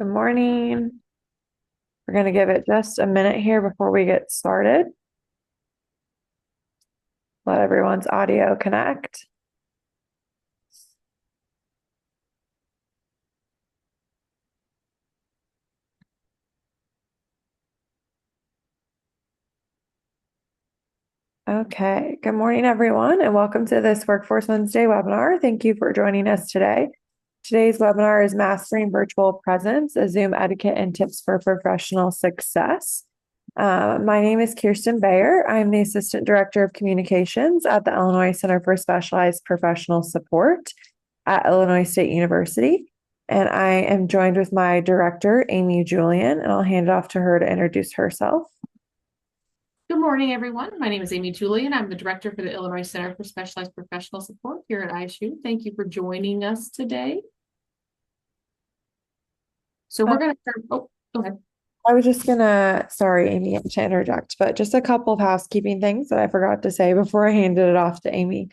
Good morning. We're going to give it just a minute here before we get started. Let everyone's audio connect. Okay. Good morning, everyone, and welcome to this Workforce Wednesday webinar. Thank you for joining us today. Today's webinar is Mastering Virtual Presence, a Zoom Etiquette and Tips for Professional Success. My name is Kirsten Bayer. I'm the Assistant Director of Communications at the Illinois Center for Specialized Professional Support at Illinois State University. And I am joined with my director, Amy Julian, and I'll hand it off to her to introduce herself. Good morning, everyone. My name is Amy Julian. I'm the director for the Illinois Center for Specialized Professional Support here at ISU. Thank you for joining us today. So we're going to start. Oh, go ahead. I was just gonna, sorry, Amy, to interject, but just a couple of housekeeping things that I forgot to say before I handed it off to Amy.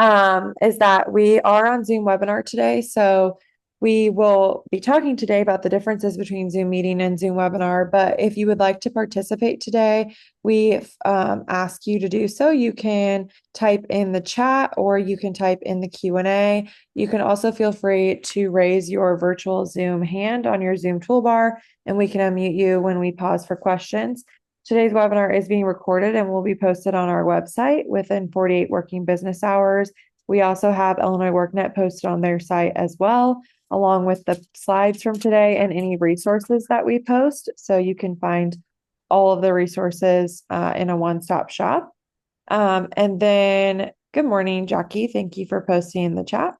Is that we are on Zoom webinar today. So we will be talking today about the differences between Zoom meeting and Zoom webinar. But if you would like to participate today, we ask you to do so. You can type in the chat or you can type in the Q&A. You can also feel free to raise your virtual Zoom hand on your Zoom toolbar, and we can unmute you when we pause for questions. Today's webinar is being recorded and will be posted on our website within 48 working business hours. We also have Illinois WorkNet posted on their site as well, along with the slides from today and any resources that we post. So you can find all of the resources in a one-stop shop. And then, good morning, Jackie. Thank you for posting in the chat.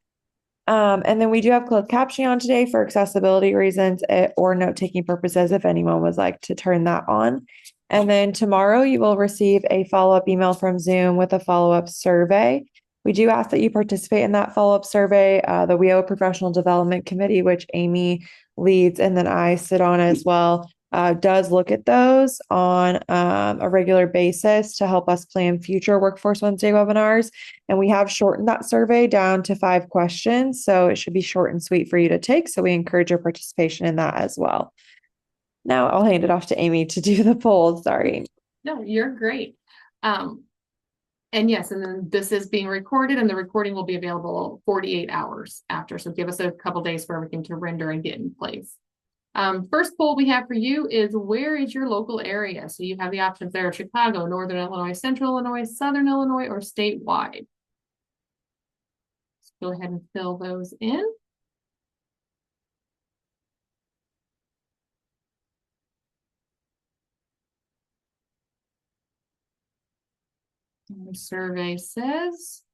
And then we do have closed captioning on today for accessibility reasons or note-taking purposes if anyone would like to turn that on. And then tomorrow you will receive a follow-up email from Zoom with a follow-up survey. We do ask that you participate in that follow-up survey. The WEO Professional Development Committee, which Amy leads and then I sit on as well, does look at those on a regular basis to help us plan future Workforce Wednesday webinars. And we have shortened that survey down to 5 questions. So it should be short and sweet for you to take. So we encourage your participation in that as well. Now I'll hand it off to Amy to do the poll. Sorry. No, you're great. And yes, and then this is being recorded and the recording will be available 48 hours after. So give us a couple days for everything to render and get in place. First poll we have for you is, where is your local area? So you have the options there: Chicago, Northern Illinois, Central Illinois, Southern Illinois, or statewide. Let's go ahead and fill those in. And the survey says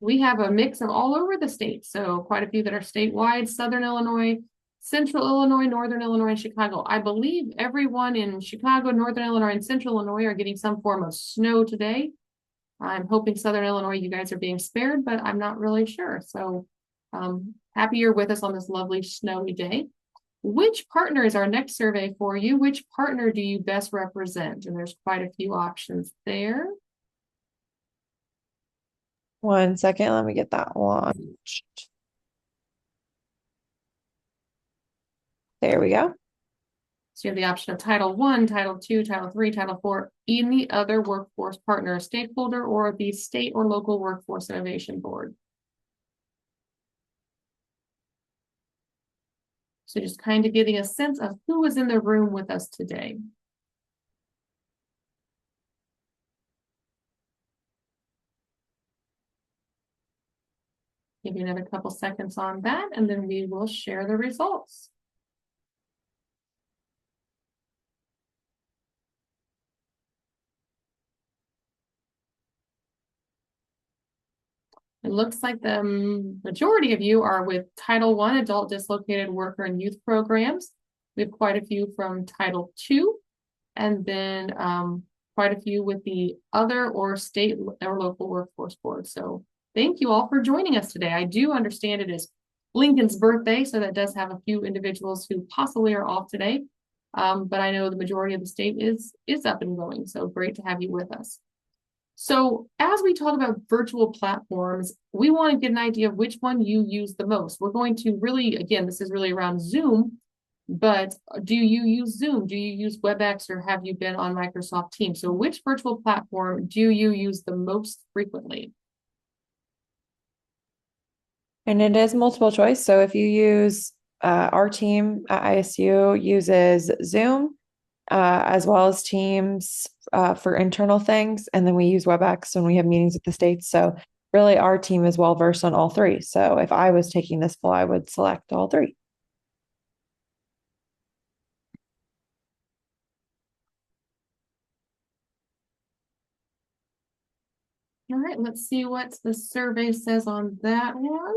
we have a mix of all over the state. So quite a few that are statewide: Southern Illinois, Central Illinois, Northern Illinois, and Chicago. I believe everyone in Chicago, Northern Illinois, and Central Illinois are getting some form of snow today. I'm hoping Southern Illinois, you guys are being spared, but I'm not really sure. So happy you're with us on this lovely snowy day. Which partner is our next survey for you? Which partner do you best represent? And there's quite a few options there. 1 second, let me get that launched. There we go. So you have the option of Title I, Title II, Title III, Title IV, any other workforce partner, stakeholder, or the state or local workforce innovation board. So just kind of getting a sense of who is in the room with us today. Give you another couple seconds on that, and then we will share the results. It looks like the majority of you are with Title I, Adult Dislocated Worker and Youth Programs. We have quite a few from Title II, and then quite a few with the other or state or local workforce board. So thank you all for joining us today. I do understand it is Lincoln's birthday, so that does have a few individuals who possibly are off today. But I know the majority of the state is up and going, so great to have you with us. So as we talk about virtual platforms, we want to get an idea of which one you use the most. We're going to really, again, this is really around Zoom, but do you use Zoom? Do you use WebEx, or have you been on Microsoft Teams? So which virtual platform do you use the most frequently? And it is multiple choice. So if you use our team at ISU uses Zoom as well as Teams for internal things, and then we use WebEx when we have meetings with the states. So really, our team is well versed on all three. So if I was taking this full, I would select all three. All right, let's see what the survey says on that one.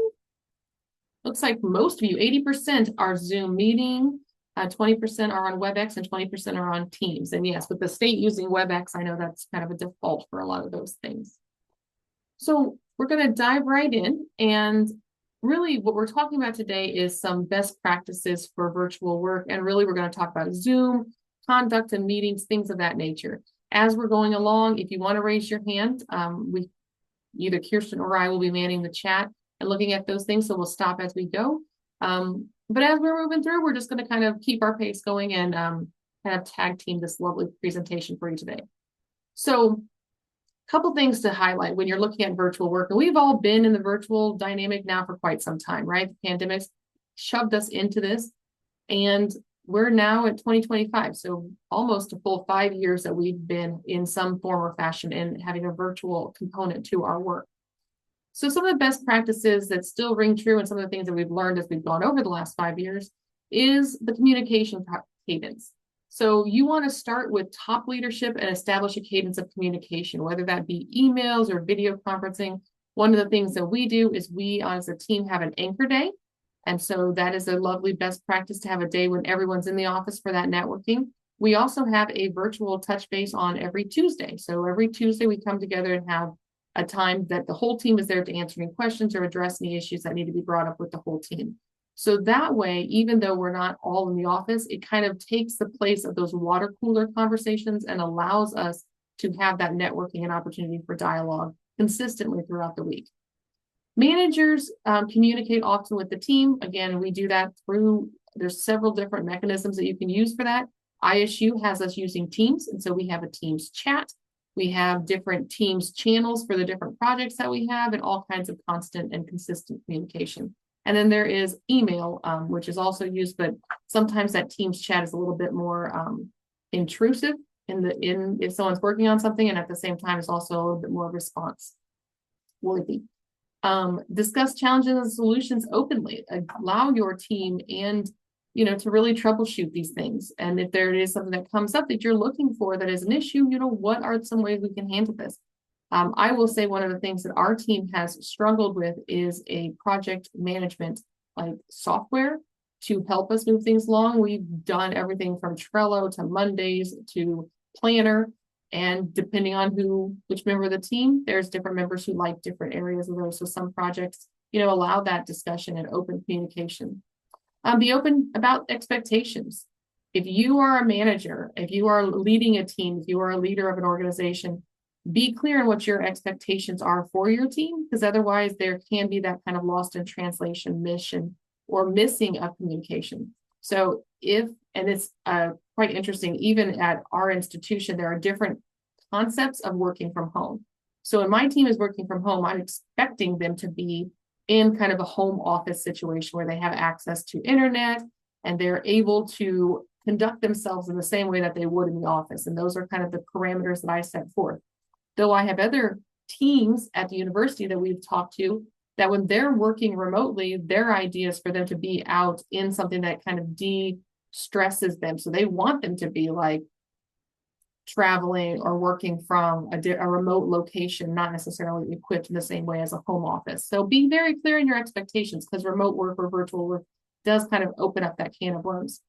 Looks like most of you, 80% are Zoom meeting, 20% are on WebEx, and 20% are on Teams. And yes, with the state using WebEx, I know that's kind of a default for a lot of those things. So we're going to dive right in. And really, what we're talking about today is some best practices for virtual work. And really, we're going to talk about Zoom, conduct and meetings, things of that nature. As we're going along, if you want to raise your hand, we either Kirsten or I will be manning the chat and looking at those things. So we'll stop as we go. But as we're moving through, we're just going to kind of keep our pace going and kind of tag team this lovely presentation for you today. So a couple things to highlight when you're looking at virtual work. And we've all been in the virtual dynamic now for quite some time, right? The pandemic's shoved us into this. And we're now at 2025. So almost a full 5 years that we've been in some form or fashion and having a virtual component to our work. So some of the best practices that still ring true and some of the things that we've learned as we've gone over the last 5 years is the communication cadence. So you want to start with top leadership and establish a cadence of communication, whether that be emails or video conferencing. One of the things that we do is we, as a team, have an anchor day. And so that is a lovely best practice to have a day when everyone's in the office for that networking. We also have a virtual touch base on every Tuesday. So every Tuesday we come together and have a time that the whole team is there to answer any questions or address any issues that need to be brought up with the whole team. So that way, even though we're not all in the office, it kind of takes the place of those water cooler conversations and allows us to have that networking and opportunity for dialogue consistently throughout the week. Managers communicate often with the team. Again, we do that through, there's several different mechanisms that you can use for that. ISU has us using Teams, and so we have a Teams chat. We have different Teams channels for the different projects that we have and all kinds of constant and consistent communication. And then there is email, which is also used, but sometimes that Teams chat is a little bit more intrusive if someone's working on something, and at the same time is also a little bit more response worthy. Discuss challenges and solutions openly. Allow your team and to really troubleshoot these things. And if there is something that comes up that you're looking for that is an issue, what are some ways we can handle this? I will say one of the things that our team has struggled with is a project management like software to help us move things along. We've done everything from Trello to Mondays to Planner. And depending on which member of the team, there's different members who like different areas of those. So some projects, allow that discussion and open communication. Be open about expectations. If you are a manager, if you are leading a team, if you are a leader of an organization, be clear on what your expectations are for your team, because otherwise there can be that kind of lost in translation mission or missing of communication. So and it's quite interesting, even at our institution, there are different concepts of working from home. So when my team is working from home, I'm expecting them to be in kind of a home office situation where they have access to internet and they're able to conduct themselves in the same way that they would in the office. And those are kind of the parameters that I set forth. Though I have other teams at the university that we've talked to that when they're working remotely, their idea is for them to be out in something that kind of de-stresses them. So they want them to be like traveling or working from a remote location, not necessarily equipped in the same way as a home office. So be very clear in your expectations, because remote work or virtual work does kind of open up that can of worms.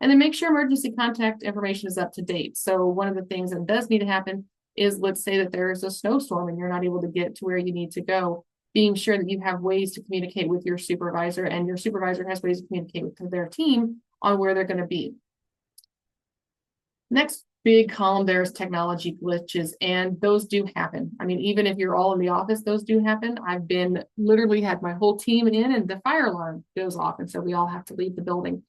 And then make sure emergency contact information is up to date. So one of the things that does need to happen is, let's say that there is a snowstorm and you're not able to get to where you need to go, being sure that you have ways to communicate with your supervisor, and your supervisor has ways to communicate with their team on where they're going to be. Next big column there is technology glitches, and those do happen. I mean, even if you're all in the office, those do happen. I've been literally had my whole team in, and the fire alarm goes off, and so we all have to leave the building.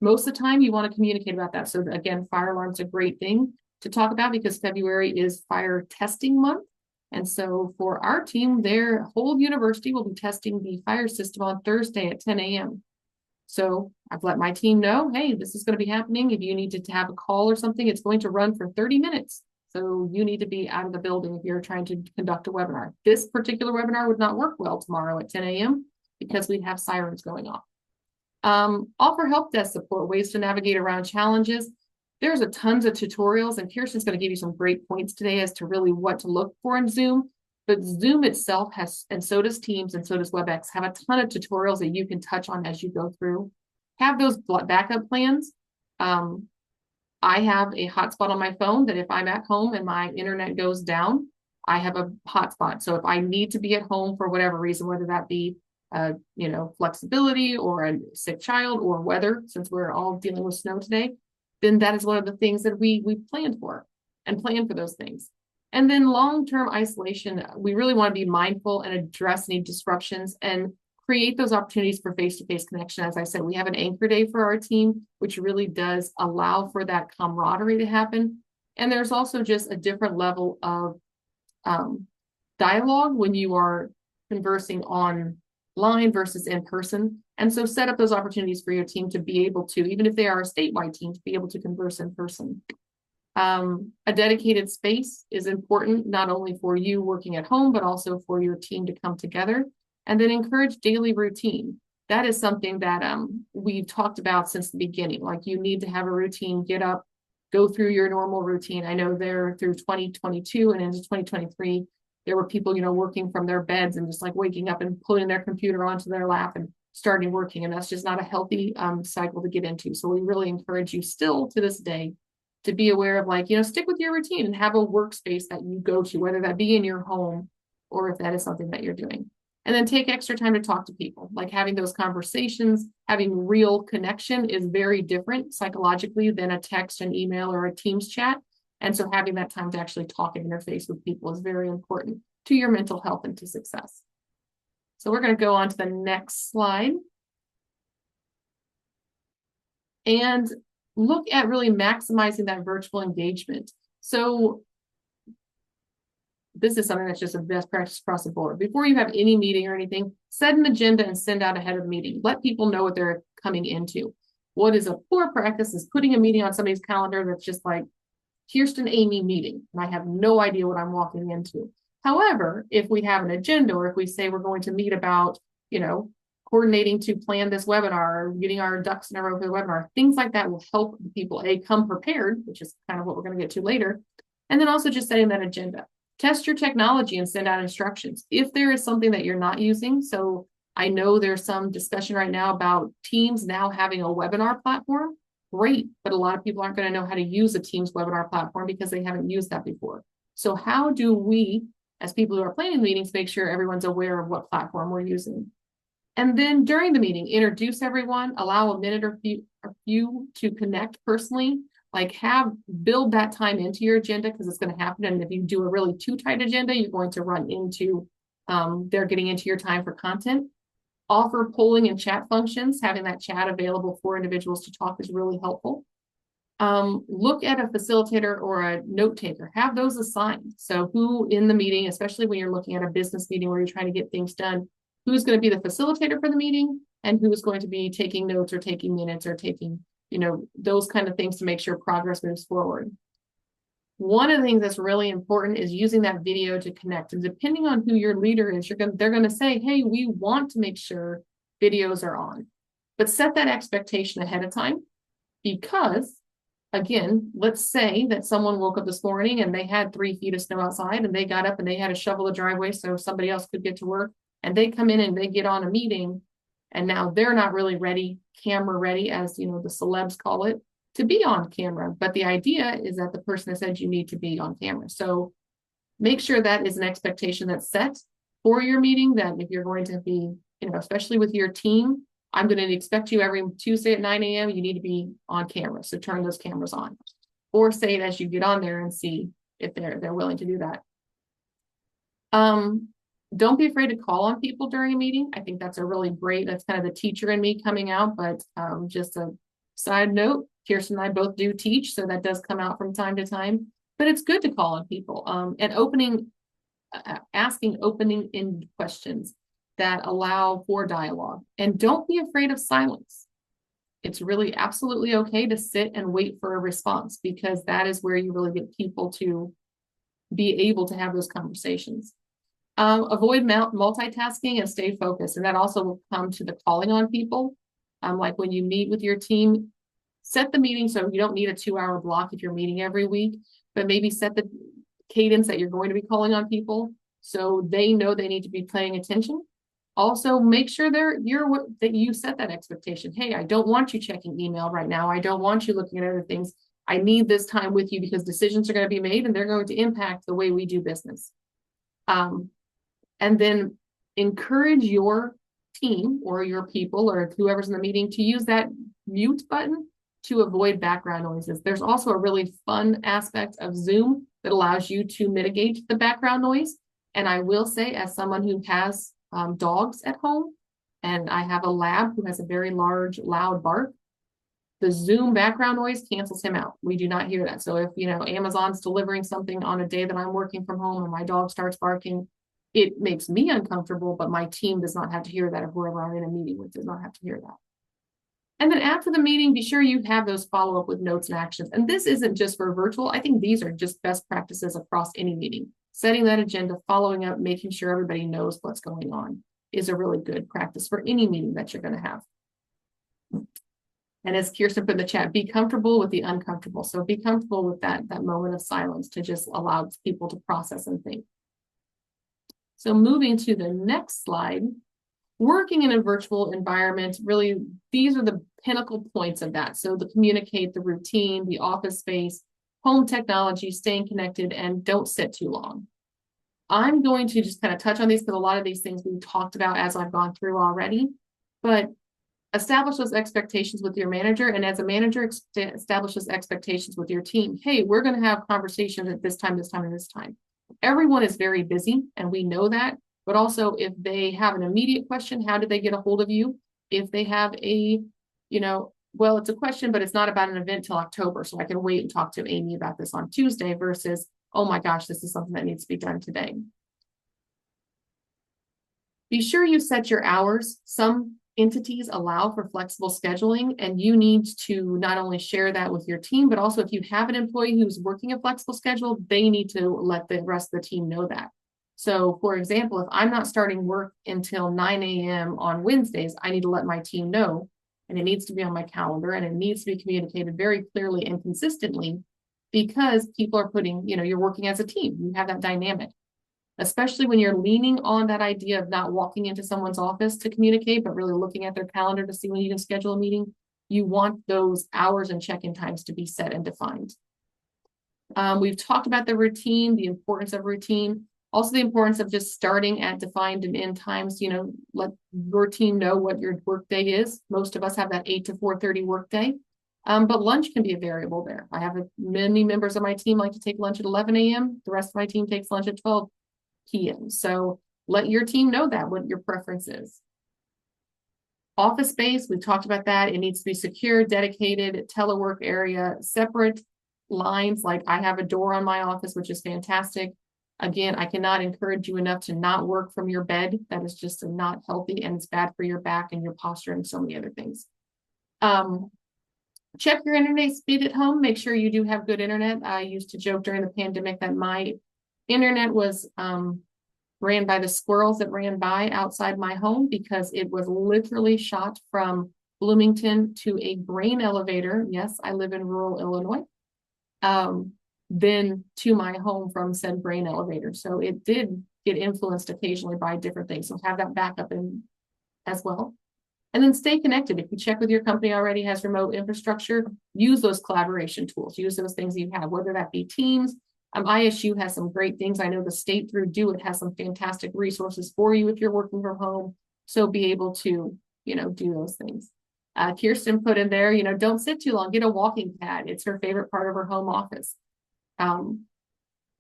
Most of the time, you want to communicate about that. So again, fire alarm's a great thing to talk about because February is fire testing month. And so for our team, their whole university will be testing the fire system on Thursday at 10 a.m. So I've let my team know, hey, this is going to be happening. If you need to have a call or something, it's going to run for 30 minutes. So you need to be out of the building if you're trying to conduct a webinar. This particular webinar would not work well tomorrow at 10 a.m. because we'd have sirens going off. Offer help desk support, ways to navigate around challenges. There's a tons of tutorials, and Kirsten's going to give you some great points today as to really what to look for in Zoom. But Zoom itself has, and so does Teams and so does WebEx, have a ton of tutorials that you can touch on as you go through. Have those backup plans. I have a hotspot on my phone that if I'm at home and my internet goes down, I have a hotspot. So if I need to be at home for whatever reason, whether that be flexibility or a sick child or weather, since we're all dealing with snow today, then that is one of the things that we planned for and plan for those things. And then long-term isolation, we really want to be mindful and address any disruptions and create those opportunities for face-to-face connection. As I said, we have an anchor day for our team, which really does allow for that camaraderie to happen. And there's also just a different level of dialogue when you are conversing online versus in person. And so set up those opportunities for your team to be able to, even if they are a statewide team, to be able to converse in person. A dedicated space is important, not only for you working at home, but also for your team to come together. And then encourage daily routine. That is something that we've talked about since the beginning. Like you need to have a routine, get up, go through your normal routine. I know there through 2022 and into 2023, there were people, working from their beds and just like waking up and putting their computer onto their lap and starting working. And that's just not a healthy cycle to get into. So we really encourage you still to this day to be aware of stick with your routine and have a workspace that you go to, whether that be in your home or if that is something that you're doing. And then take extra time to talk to people, like having those conversations, having real connection is very different psychologically than a text, an email, or a Teams chat. And so having that time to actually talk and interface with people is very important to your mental health and to success. So we're going to go on to the next slide. And look at really maximizing that virtual engagement. So this is something that's just a best practice across the board. Before you have any meeting or anything, set an agenda and send out ahead of the meeting. Let people know what they're coming into. What is a poor practice is putting a meeting on somebody's calendar that's just like, Kirsten Amy meeting, and I have no idea what I'm walking into. However, if we have an agenda or if we say we're going to meet about, coordinating to plan this webinar, or getting our ducks in a row for the webinar, things like that will help people come prepared, which is kind of what we're going to get to later. And then also just setting that agenda. Test your technology and send out instructions. If there is something that you're not using, so I know there's some discussion right now about Teams now having a webinar platform. Great, but a lot of people aren't going to know how to use a Teams webinar platform because they haven't used that before. So how do we, as people who are planning meetings, make sure everyone's aware of what platform we're using? And then during the meeting, introduce everyone, allow a minute or few to connect personally, build that time into your agenda because it's going to happen. And if you do a really too tight agenda, you're going to run into, they're getting into your time for content. Offer polling and chat functions. Having that chat available for individuals to talk is really helpful. Look at a facilitator or a note taker. Have those assigned. So who in the meeting, especially when you're looking at a business meeting where you're trying to get things done, who's going to be the facilitator for the meeting and who is going to be taking notes or taking minutes or taking, those kind of things to make sure progress moves forward. One of the things that's really important is using that video to connect. And depending on who your leader is, they're going to say, hey, we want to make sure videos are on. But set that expectation ahead of time because, again, let's say that someone woke up this morning and they had 3 feet of snow outside and they got up and they had to shovel the driveway so somebody else could get to work. And they come in and they get on a meeting and now they're not really ready, camera ready, as the celebs call it, to be on camera. But the idea is that the person has said you need to be on camera. So make sure that is an expectation that's set for your meeting, that if you're going to be, especially with your team, I'm going to expect you every Tuesday at 9 a.m. You need to be on camera. So turn those cameras on. or say it as you get on there and see if they're willing to do that. Don't be afraid to call on people during a meeting. I think that's that's kind of the teacher in me coming out, but just a side note, Kirsten and I both do teach, so that does come out from time to time, but it's good to call on people and asking opening-ended questions that allow for dialogue. And don't be afraid of silence. It's really absolutely okay to sit and wait for a response, because that is where you really get people to be able to have those conversations. Avoid multitasking and stay focused. And that also will come to the calling on people. Like when you meet with your team, set the meeting so you don't need a 2-hour block if you're meeting every week, but maybe set the cadence that you're going to be calling on people so they know they need to be paying attention. Also, make sure that you set that expectation. Hey, I don't want you checking email right now. I don't want you looking at other things. I need this time with you because decisions are going to be made and they're going to impact the way we do business. And then encourage your team or your people or whoever's in the meeting to use that mute button to avoid background noises. There's also a really fun aspect of Zoom that allows you to mitigate the background noise. And I will say, as someone who has dogs at home, and I have a lab who has a very large, loud bark, the Zoom background noise cancels him out. We do not hear that. So if, Amazon's delivering something on a day that I'm working from home and my dog starts barking, it makes me uncomfortable, but my team does not have to hear that, or whoever I'm in a meeting with does not have to hear that. And then after the meeting, be sure you have those follow-up with notes and actions. And this isn't just for virtual. I think these are just best practices across any meeting. Setting that agenda, following up, making sure everybody knows what's going on is a really good practice for any meeting that you're going to have. And as Kirsten put in the chat, be comfortable with the uncomfortable. So be comfortable with that moment of silence to just allow people to process and think. So moving to the next slide, working in a virtual environment, really, these are the pinnacle points of that. So the communicate, the routine, the office space, home technology, staying connected, and don't sit too long. I'm going to just kind of touch on these because a lot of these things we've talked about as I've gone through already, but establish those expectations with your manager. And as a manager, establish those expectations with your team. Hey, we're going to have conversations at this time, this time, and this time. Everyone is very busy, and we know that. But also, if they have an immediate question, how did they get a hold of you? If they have well, it's a question, but it's not about an event till October, so I can wait and talk to Amy about this on Tuesday versus, oh my gosh, this is something that needs to be done today. Be sure you set your hours. Some entities allow for flexible scheduling, and you need to not only share that with your team, but also if you have an employee who's working a flexible schedule, they need to let the rest of the team know that. So for example, if I'm not starting work until 9 a.m. on Wednesdays, I need to let my team know, and it needs to be on my calendar, and it needs to be communicated very clearly and consistently, because people are you're working as a team. You have that dynamic, especially when you're leaning on that idea of not walking into someone's office to communicate, but really looking at their calendar to see when you can schedule a meeting. You want those hours and check-in times to be set and defined. We've talked about the routine, the importance of routine, also the importance of just starting at defined and end times. Let your team know what your workday is. Most of us have that 8 to 4:30 workday. But lunch can be a variable there. I have many members of my team like to take lunch at 11 a.m. The rest of my team takes lunch at 12 p.m. So let your team know what your preference is. Office space, we've talked about that. It needs to be secure, dedicated, telework area, separate lines. Like I have a door on my office, which is fantastic. Again, I cannot encourage you enough to not work from your bed. That is just not healthy, and it's bad for your back and your posture and so many other things. Check your internet speed at home. Make sure you do have good internet. I used to joke during the pandemic that my internet was ran by the squirrels that ran by outside my home, because it was literally shot from Bloomington to a grain elevator. Yes, I live in rural Illinois. Then to my home from said grain elevator. So it did get influenced occasionally by different things. So have that backup in as well. And then stay connected. If you check with your company already has remote infrastructure, use those collaboration tools. Use those things you have, whether that be Teams. ISU has some great things. I know the state through Do It has some fantastic resources for you if you're working from home. So be able to, do those things. Kirsten put in there, don't sit too long, get a walking pad. It's her favorite part of her home office. Um,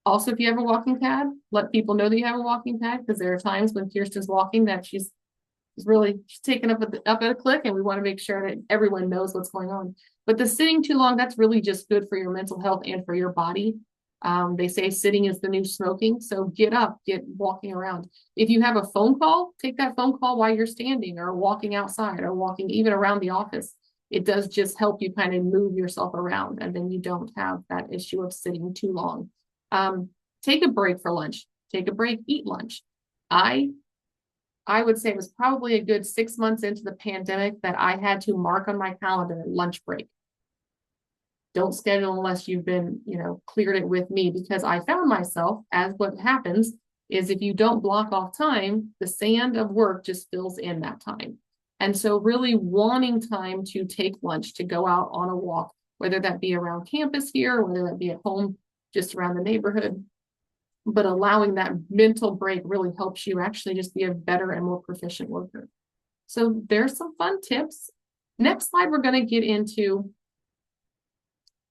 Also, if you have a walking pad, let people know that you have a walking pad, because there are times when Kirsten's walking that she's really taken up at a click, and we want to make sure that everyone knows what's going on. But the sitting too long, that's really just good for your mental health and for your body. They say sitting is the new smoking, so get up, get walking around. If you have a phone call, take that phone call while you're standing or walking outside or walking even around the office. It does just help you kind of move yourself around, and then you don't have that issue of sitting too long. Take a break for lunch. Take a break, eat lunch. I would say it was probably a good 6 months into the pandemic that I had to mark on my calendar lunch break. Don't schedule unless you've been, cleared it with me, because I found myself, as what happens is if you don't block off time, the sand of work just fills in that time. And so really wanting time to take lunch, to go out on a walk, whether that be around campus here, whether that be at home, just around the neighborhood, but allowing that mental break really helps you actually just be a better and more proficient worker. So there's some fun tips. Next slide, we're going to get into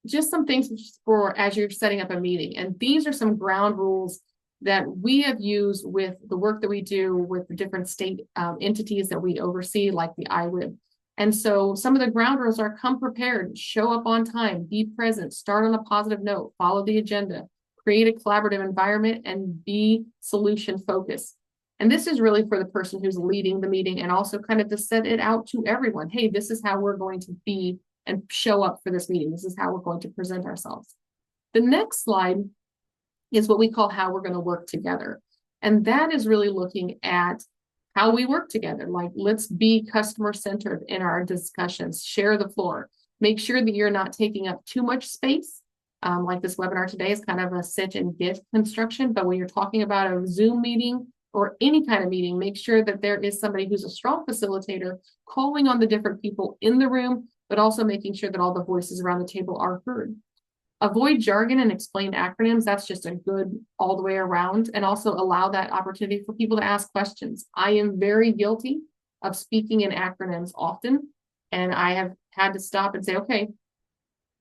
just some things for as you're setting up a meeting. And these are some ground rules that we have used with the work that we do with the different state entities that we oversee, like the IWIB. And so some of the ground rules are: come prepared, show up on time, be present, start on a positive note, follow the agenda, create a collaborative environment, and be solution focused. And this is really for the person who's leading the meeting, and also kind of to set it out to everyone. Hey, this is how we're going to be and show up for this meeting. This is how we're going to present ourselves. The next slide is what we call how we're going to work together. And that is really looking at how we work together. Like, let's be customer centered in our discussions, share the floor, make sure that you're not taking up too much space. Like this webinar today is kind of a sit and get construction, but when you're talking about a Zoom meeting or any kind of meeting, make sure that there is somebody who's a strong facilitator calling on the different people in the room, but also making sure that all the voices around the table are heard. Avoid jargon and explain acronyms. That's just a good all the way around, and also allow that opportunity for people to ask questions. I am very guilty of speaking in acronyms often, and I have had to stop and say, okay,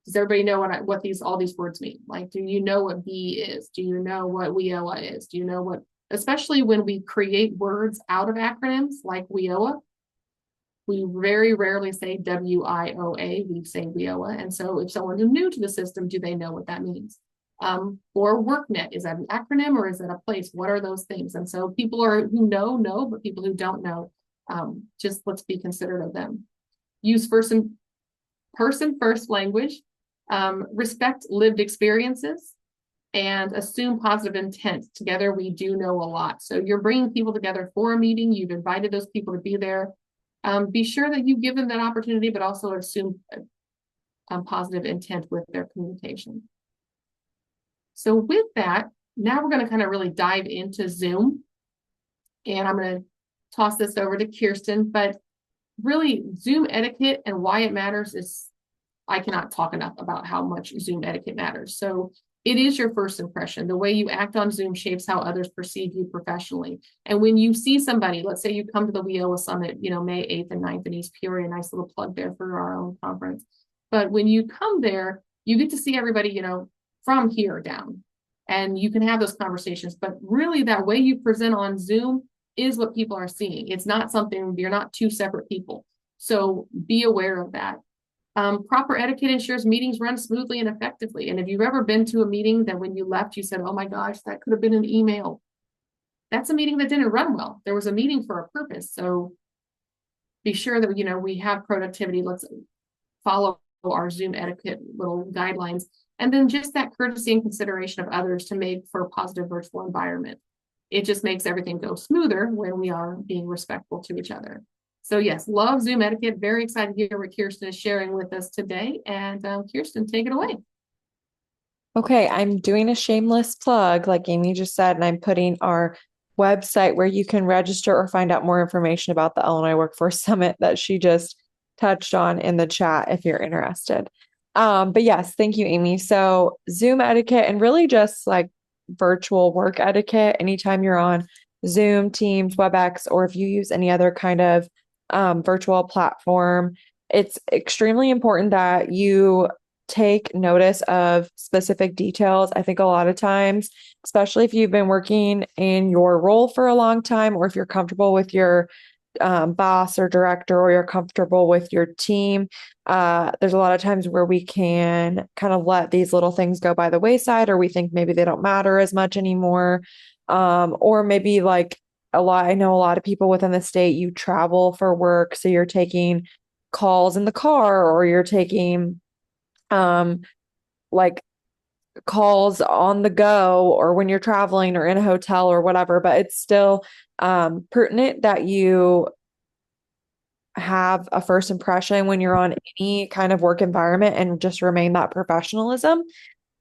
does everybody know what all these words mean? Like, do you know what B is? Do you know what WIOA is? Do you know what, especially when we create words out of acronyms like WIOA, we very rarely say WIOA, we say WIOA. And so if someone is new to the system, do they know what that means? Or WorkNet, is that an acronym or is that a place? What are those things? And so people who know, but people who don't know, just let's be considerate of them. Use person first language, respect lived experiences, and assume positive intent. Together, we do know a lot. So you're bringing people together for a meeting. You've invited those people to be there. Be sure that you give them that opportunity, but also assume positive intent with their communication. So with that, now we're going to kind of really dive into Zoom. And I'm going to toss this over to Kirsten, but really Zoom etiquette and why it matters is, I cannot talk enough about how much Zoom etiquette matters. So it is your first impression. The way you act on Zoom shapes how others perceive you professionally. And when you see somebody, let's say you come to the WIOA Summit, May 8th and 9th in East Peoria, nice little plug there for our own conference. But when you come there, you get to see everybody, from here down. And you can have those conversations. But really that way you present on Zoom is what people are seeing. It's not something, you're not two separate people. So be aware of that. Proper etiquette ensures meetings run smoothly and effectively. And if you've ever been to a meeting that when you left, you said, oh my gosh, that could have been an email. That's a meeting that didn't run well. There was a meeting for a purpose. So be sure that, we have productivity. Let's follow our Zoom etiquette little guidelines. And then just that courtesy and consideration of others to make for a positive virtual environment. It just makes everything go smoother when we are being respectful to each other. So yes, love Zoom etiquette. Very excited to hear what Kirsten is sharing with us today. And Kirsten, take it away. Okay, I'm doing a shameless plug, like Amy just said, and I'm putting our website where you can register or find out more information about the Illinois Workforce Summit that she just touched on in the chat if you're interested. But yes, thank you, Amy. So Zoom etiquette and really just like virtual work etiquette, anytime you're on Zoom, Teams, WebEx, or if you use any other kind of virtual platform, it's extremely important that you take notice of specific details. I think a lot of times, especially if you've been working in your role for a long time, or if you're comfortable with your boss or director, or you're comfortable with your team, there's a lot of times where we can kind of let these little things go by the wayside, or we think maybe they don't matter as much anymore. Or maybe like I know a lot of people within the state, you travel for work, so you're taking calls in the car, or you're taking um like calls on the go, or when you're traveling or in a hotel or whatever, but it's still pertinent that you have a first impression when you're on any kind of work environment and just remain that professionalism.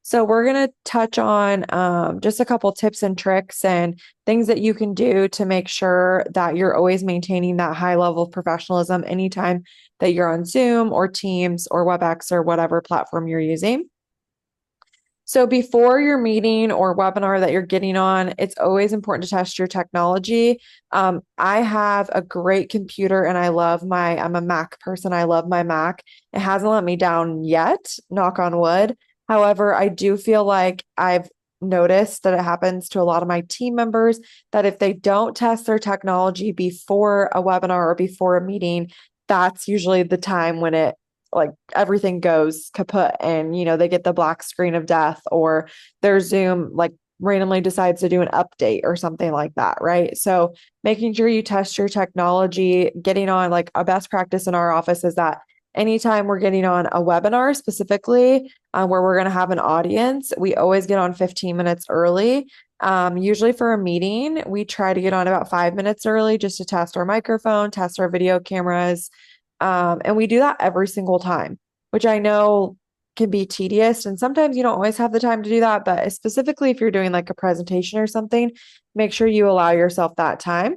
So we're going to touch on just a couple tips and tricks and things that you can do to make sure that you're always maintaining that high level of professionalism anytime that you're on Zoom or Teams or WebEx or whatever platform you're using. So before your meeting or webinar that you're getting on, it's always important to test your technology. I have a great computer and I'm a Mac person. I love my Mac. It hasn't let me down yet, knock on wood. However, I do feel like I've noticed that it happens to a lot of my team members that if they don't test their technology before a webinar or before a meeting, that's usually the time when it like everything goes kaput, and they get the black screen of death, or their Zoom like randomly decides to do an update or something like that, right? So making sure you test your technology, getting on, like, a best practice in our office is that anytime we're getting on a webinar specifically, where we're going to have an audience, we always get on 15 minutes early. Usually for a meeting, we try to get on about 5 minutes early just to test our microphone, test our video cameras, and we do that every single time, which I know can be tedious. And sometimes you don't always have the time to do that. But specifically, if you're doing like a presentation or something, make sure you allow yourself that time.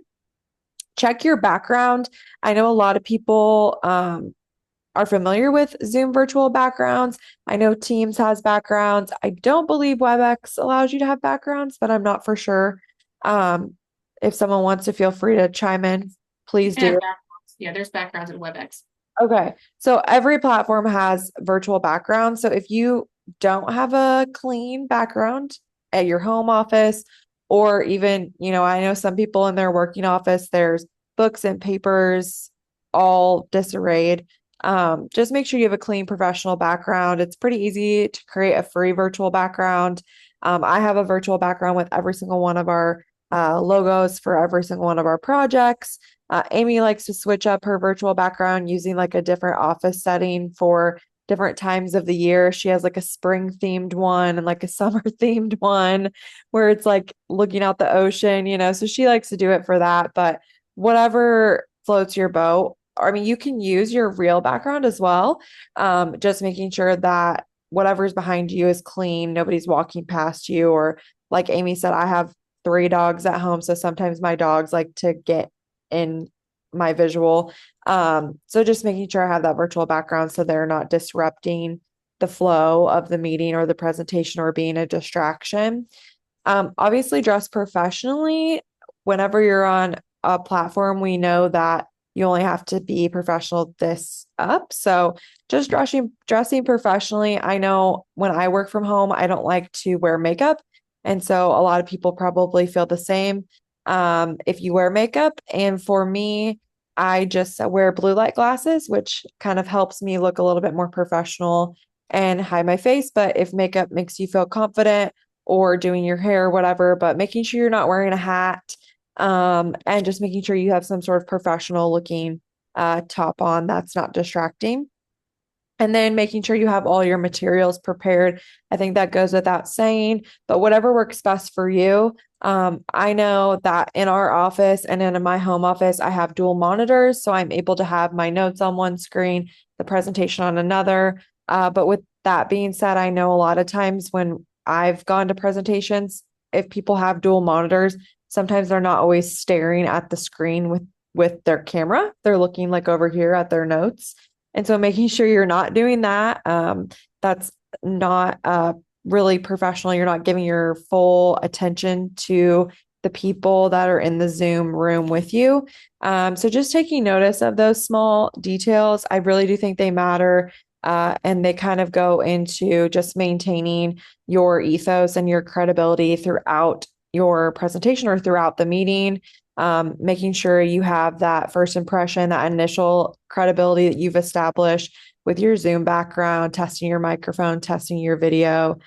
Check your background. I know a lot of people are familiar with Zoom virtual backgrounds. I know Teams has backgrounds. I don't believe WebEx allows you to have backgrounds, but I'm not for sure. Um, if someone wants to, feel free to chime in, You please can have do. backgrounds. Yeah, there's backgrounds in WebEx. Okay. So every platform has virtual background. So if you don't have a clean background at your home office, or even, I know some people in their working office, there's books and papers all disarrayed. Just make sure you have a clean professional background. It's pretty easy to create a free virtual background. I have a virtual background with every single one of our logos for every single one of our projects. Amy likes to switch up her virtual background using like a different office setting for different times of the year. She has like a spring themed one and like a summer themed one where it's like looking out the ocean. So she likes to do it for that. But whatever floats your boat. I mean, you can use your real background as well. Just making sure that whatever's behind you is clean, nobody's walking past you, or like Amy said, I have 3 dogs at home. So sometimes my dogs like to get in my visual. So just making sure I have that virtual background so they're not disrupting the flow of the meeting or the presentation or being a distraction. Obviously, dress professionally. Whenever you're on a platform, we know that you only have to be professional this up. So just dressing professionally. I know when I work from home, I don't like to wear makeup. And so a lot of people probably feel the same if you wear makeup. And for me, I just wear blue light glasses, which kind of helps me look a little bit more professional and hide my face. But if makeup makes you feel confident, or doing your hair or whatever, but making sure you're not wearing a hat, and just making sure you have some sort of professional looking top on that's not distracting. And then making sure you have all your materials prepared. I think that goes without saying, but whatever works best for you. I know that in our office and in my home office, I have dual monitors, so I'm able to have my notes on one screen, the presentation on another. But with that being said, I know a lot of times when I've gone to presentations, if people have dual monitors, sometimes they're not always staring at the screen with their camera. They're looking like over here at their notes. And so making sure you're not doing that, that's not really professional. You're not giving your full attention to the people that are in the Zoom room with you. So just taking notice of those small details, I really do think they matter. And they kind of go into just maintaining your ethos and your credibility throughout your presentation or throughout the meeting. Making sure you have that first impression, that initial credibility that you've established with your Zoom background, testing your microphone, testing your video,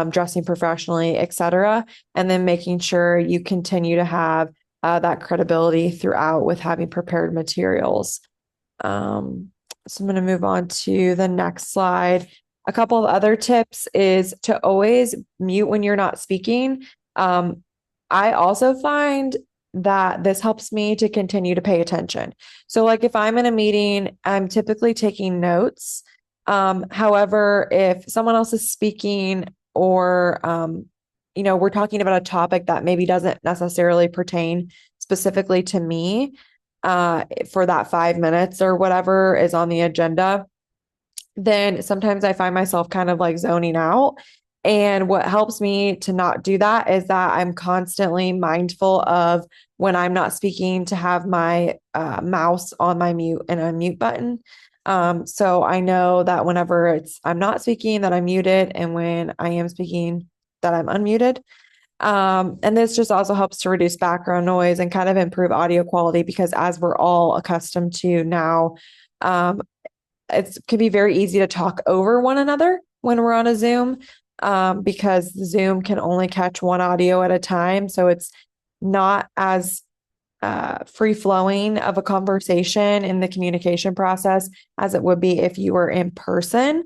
dressing professionally, etc. And then making sure you continue to have that credibility throughout with having prepared materials. So I'm going to move on to the next slide. A couple of other tips is to always mute when you're not speaking. I also find that this helps me to continue to pay attention. So, like if I'm in a meeting, I'm typically taking notes. However, if someone else is speaking or, we're talking about a topic that maybe doesn't necessarily pertain specifically to me, for that 5 minutes or whatever is on the agenda, then sometimes I find myself kind of like zoning out. And what helps me to not do that is that I'm constantly mindful of when I'm not speaking to have my mouse on my mute and unmute button. So I know that whenever I'm not speaking, that I'm muted, and when I am speaking, that I'm unmuted. And this just also helps to reduce background noise and kind of improve audio quality because as we're all accustomed to now, um, it can be very easy to talk over one another when we're on a Zoom, because Zoom can only catch one audio at a time. So it's not as free flowing of a conversation in the communication process as it would be if you were in person.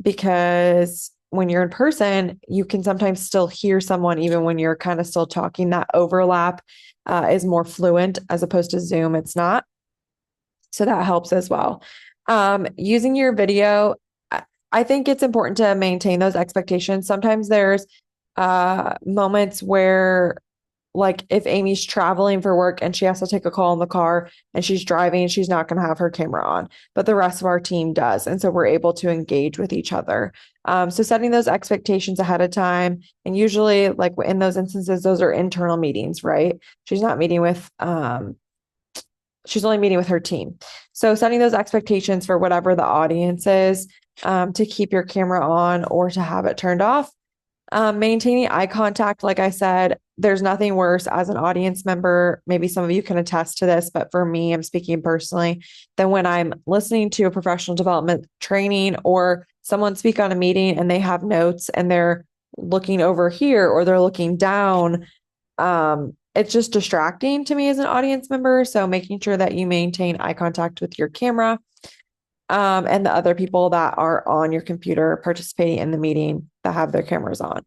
Because when you're in person, you can sometimes still hear someone even when you're kind of still talking. That overlap is more fluent as opposed to Zoom, it's not. So that helps as well. Using your video, I think it's important to maintain those expectations. Sometimes there's moments where, like, if Amy's traveling for work and she has to take a call in the car and she's driving, she's not going to have her camera on, but the rest of our team does. And so we're able to engage with each other. So setting those expectations ahead of time. And usually, like in those instances, those are internal meetings, right? She's not meeting with, she's only meeting with her team. So setting those expectations for whatever the audience is, to keep your camera on or to have it turned off. Maintaining eye contact, like I said, there's nothing worse as an audience member. Maybe some of you can attest to this, but for me, I'm speaking personally, than when I'm listening to a professional development training or someone speak on a meeting and they have notes and they're looking over here or they're looking down. It's just distracting to me as an audience member. So making sure that you maintain eye contact with your camera, and the other people that are on your computer participating in the meeting that have their cameras on.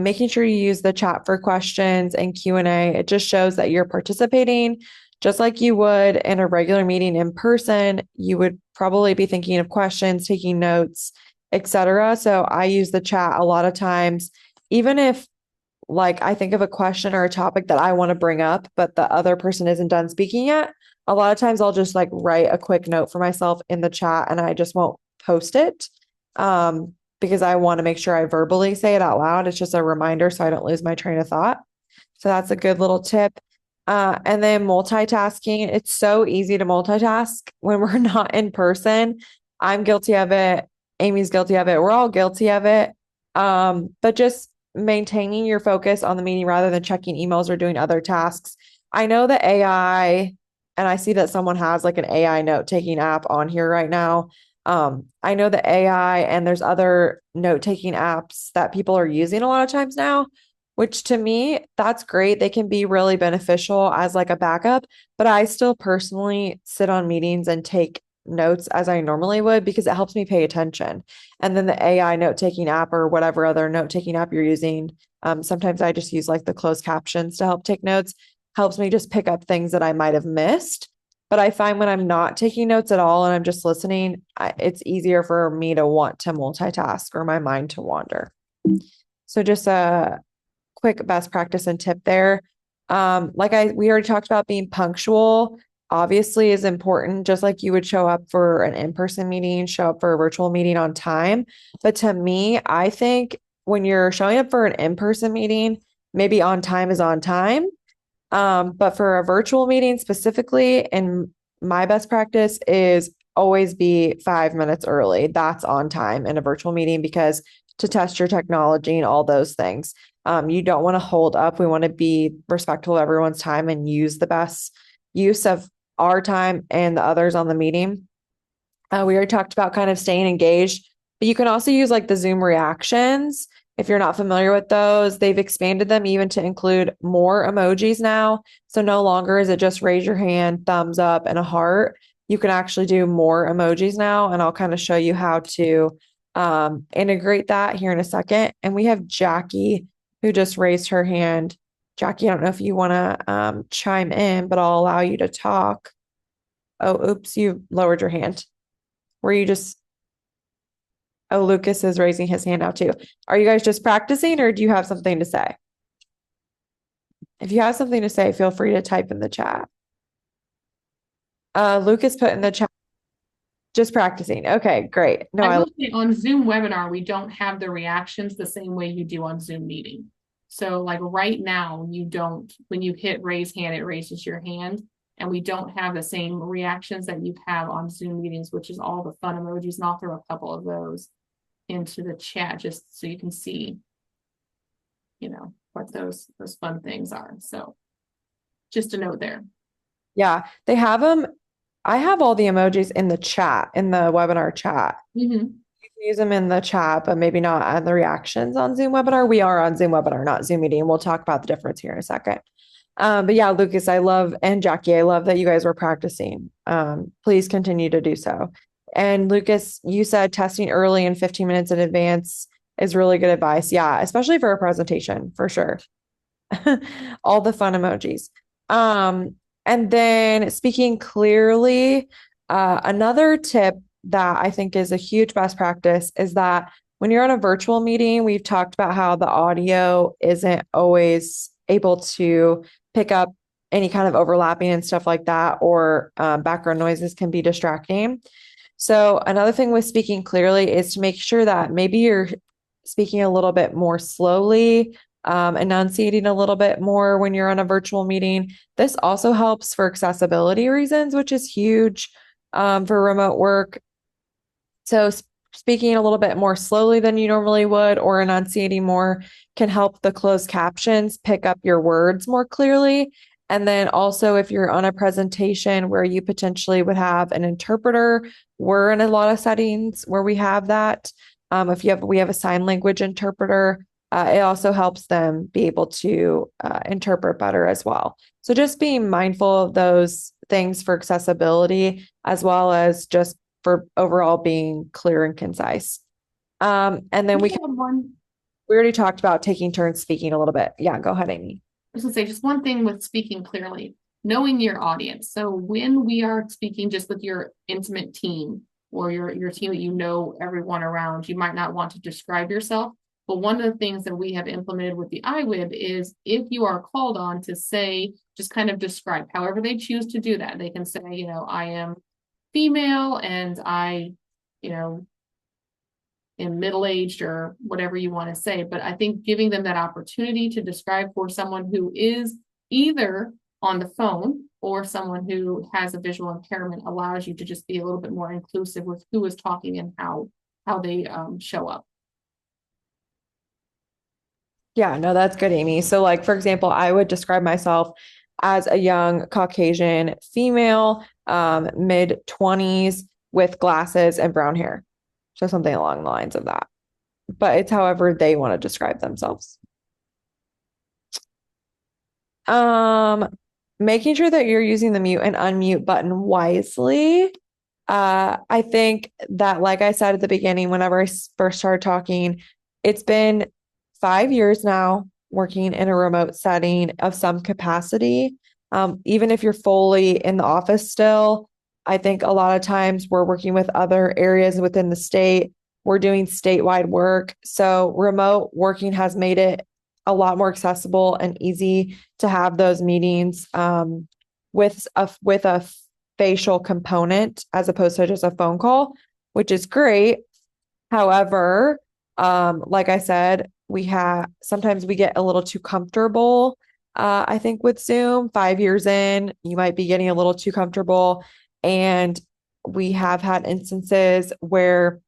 Making sure you use the chat for questions and Q&A. It just shows that you're participating just like you would in a regular meeting in person. You would probably be thinking of questions, taking notes, etc. So I use the chat a lot of times, even if like I think of a question or a topic that I want to bring up, but the other person isn't done speaking yet. A lot of times I'll just like write a quick note for myself in the chat and I just won't post it. Because I want to make sure I verbally say it out loud. It's just a reminder so I don't lose my train of thought. So that's a good little tip. And then multitasking. It's so easy to multitask when we're not in person. I'm guilty of it. Amy's guilty of it. We're all guilty of it. But just maintaining your focus on the meeting rather than checking emails or doing other tasks. I know that AI, and I see that someone has like an AI note taking app on here right now. I know the AI and there's other note taking apps that people are using a lot of times now, which to me, that's great. They can be really beneficial as like a backup, but I still personally sit on meetings and take notes as I normally would because it helps me pay attention. And then the AI note taking app or whatever other note taking app you're using, sometimes I just use like the closed captions to help take notes, helps me just pick up things that I might have missed. But I find when I'm not taking notes at all and I'm just listening, it's easier for me to want to multitask or my mind to wander. So just a quick best practice and tip there. We already talked about being punctual, obviously is important, just like you would show up for an in-person meeting, show up for a virtual meeting on time. But to me, I think when you're showing up for an in-person meeting, maybe on time is on time. But for a virtual meeting specifically, and my best practice is always be 5 minutes early. That's on time in a virtual meeting because to test your technology and all those things. You don't want to hold up. We want to be respectful of everyone's time and use the best use of our time and the others on the meeting. We already talked about kind of staying engaged, but you can also use like the Zoom reactions. If you're not familiar with those, they've expanded them even to include more emojis now. So no longer is it just raise your hand, thumbs up, and a heart. You can actually do more emojis now, and I'll kind of show you how to integrate that here in a second. And we have Jackie who just raised her hand. Jackie, I don't know if you want to chime in, but I'll allow you to talk. Oh, oops, you lowered your hand. Were you just, oh, Lucas is raising his hand now too. Are you guys just practicing or do you have something to say? If you have something to say, feel free to type in the chat. Lucas put in the chat, just practicing. Okay, great. No, I will say on Zoom webinar, we don't have the reactions the same way you do on Zoom meeting. So like right now, you don't, when you hit raise hand, it raises your hand. And we don't have the same reactions that you have on Zoom meetings, which is all the fun emojis. And I'll throw a couple of those into the chat just so you can see, you know, what those fun things are. So just a note there. Yeah, they have them. I have all the emojis in the chat, in the webinar chat. Mm-hmm. You can use them in the chat, but maybe not on the reactions on Zoom webinar. We are on Zoom webinar, not Zoom meeting. We'll talk about the difference here in a second. But yeah, Lucas, I love, and Jackie, I love that you guys were practicing. Please continue to do so. And Lucas, you said testing early and 15 minutes in advance is really good advice. Yeah, especially for a presentation, for sure. All the fun emojis. And then speaking clearly, another tip that I think is a huge best practice is that when you're on a virtual meeting, we've talked about how the audio isn't always able to pick up any kind of overlapping and stuff like that, or background noises can be distracting. So another thing with speaking clearly is to make sure that maybe you're speaking a little bit more slowly, enunciating a little bit more when you're on a virtual meeting. This also helps for accessibility reasons, which is huge for remote work. So speaking a little bit more slowly than you normally would or enunciating more can help the closed captions pick up your words more clearly. And then also if you're on a presentation where you potentially would have an interpreter, we're in a lot of settings where we have that. If we have a sign language interpreter, it also helps them be able to interpret better as well. So just being mindful of those things for accessibility, as well as just for overall being clear and concise. And then we already talked about taking turns speaking a little bit. Yeah, go ahead, Amy. I was gonna say just one thing with speaking clearly, knowing your audience. So when we are speaking just with your intimate team or your team that you know everyone around, you might not want to describe yourself. But one of the things that we have implemented with the iWib is if you are called on to say, just kind of describe however they choose to do that. They can say, you know, I am female and I, you know, am middle-aged or whatever you want to say. But I think giving them that opportunity to describe for someone who is either on the phone or someone who has a visual impairment allows you to just be a little bit more inclusive with who is talking and how they show up. Yeah, no, that's good, Amy. So like, for example, I would describe myself as a young Caucasian female, mid 20s with glasses and brown hair. So something along the lines of that. But it's however they want to describe themselves. Making sure that you're using the mute and unmute button wisely. I think that, like I said at the beginning, whenever I first started talking, it's been 5 years now working in a remote setting of some capacity. Even if you're fully in the office still, I think a lot of times we're working with other areas within the state. We're doing statewide work. So remote working has made it a lot more accessible and easy to have those meetings with a facial component as opposed to just a phone call, which is great. However, like I said, sometimes we get a little too comfortable. I think with Zoom, 5 years in, you might be getting a little too comfortable. And we have had instances where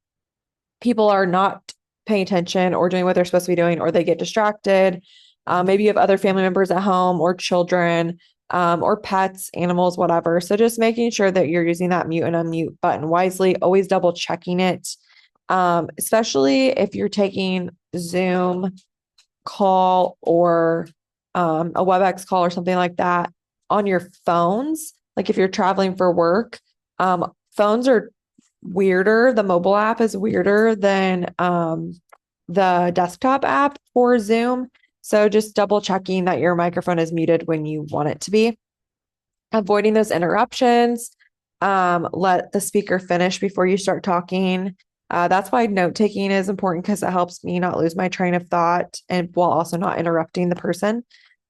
people are not paying attention or doing what they're supposed to be doing, or they get distracted. Maybe you have other family members at home or children, or pets, animals, whatever. So just making sure that you're using that mute and unmute button wisely, always double checking it. Especially if you're taking Zoom call or a WebEx call or something like that on your phones. Like if you're traveling for work, phones are weirder. The mobile app is weirder than the desktop app for Zoom. So just double checking that your microphone is muted when you want it to be. Avoiding those interruptions. Let the speaker finish before you start talking. That's why note taking is important because it helps me not lose my train of thought and while also not interrupting the person.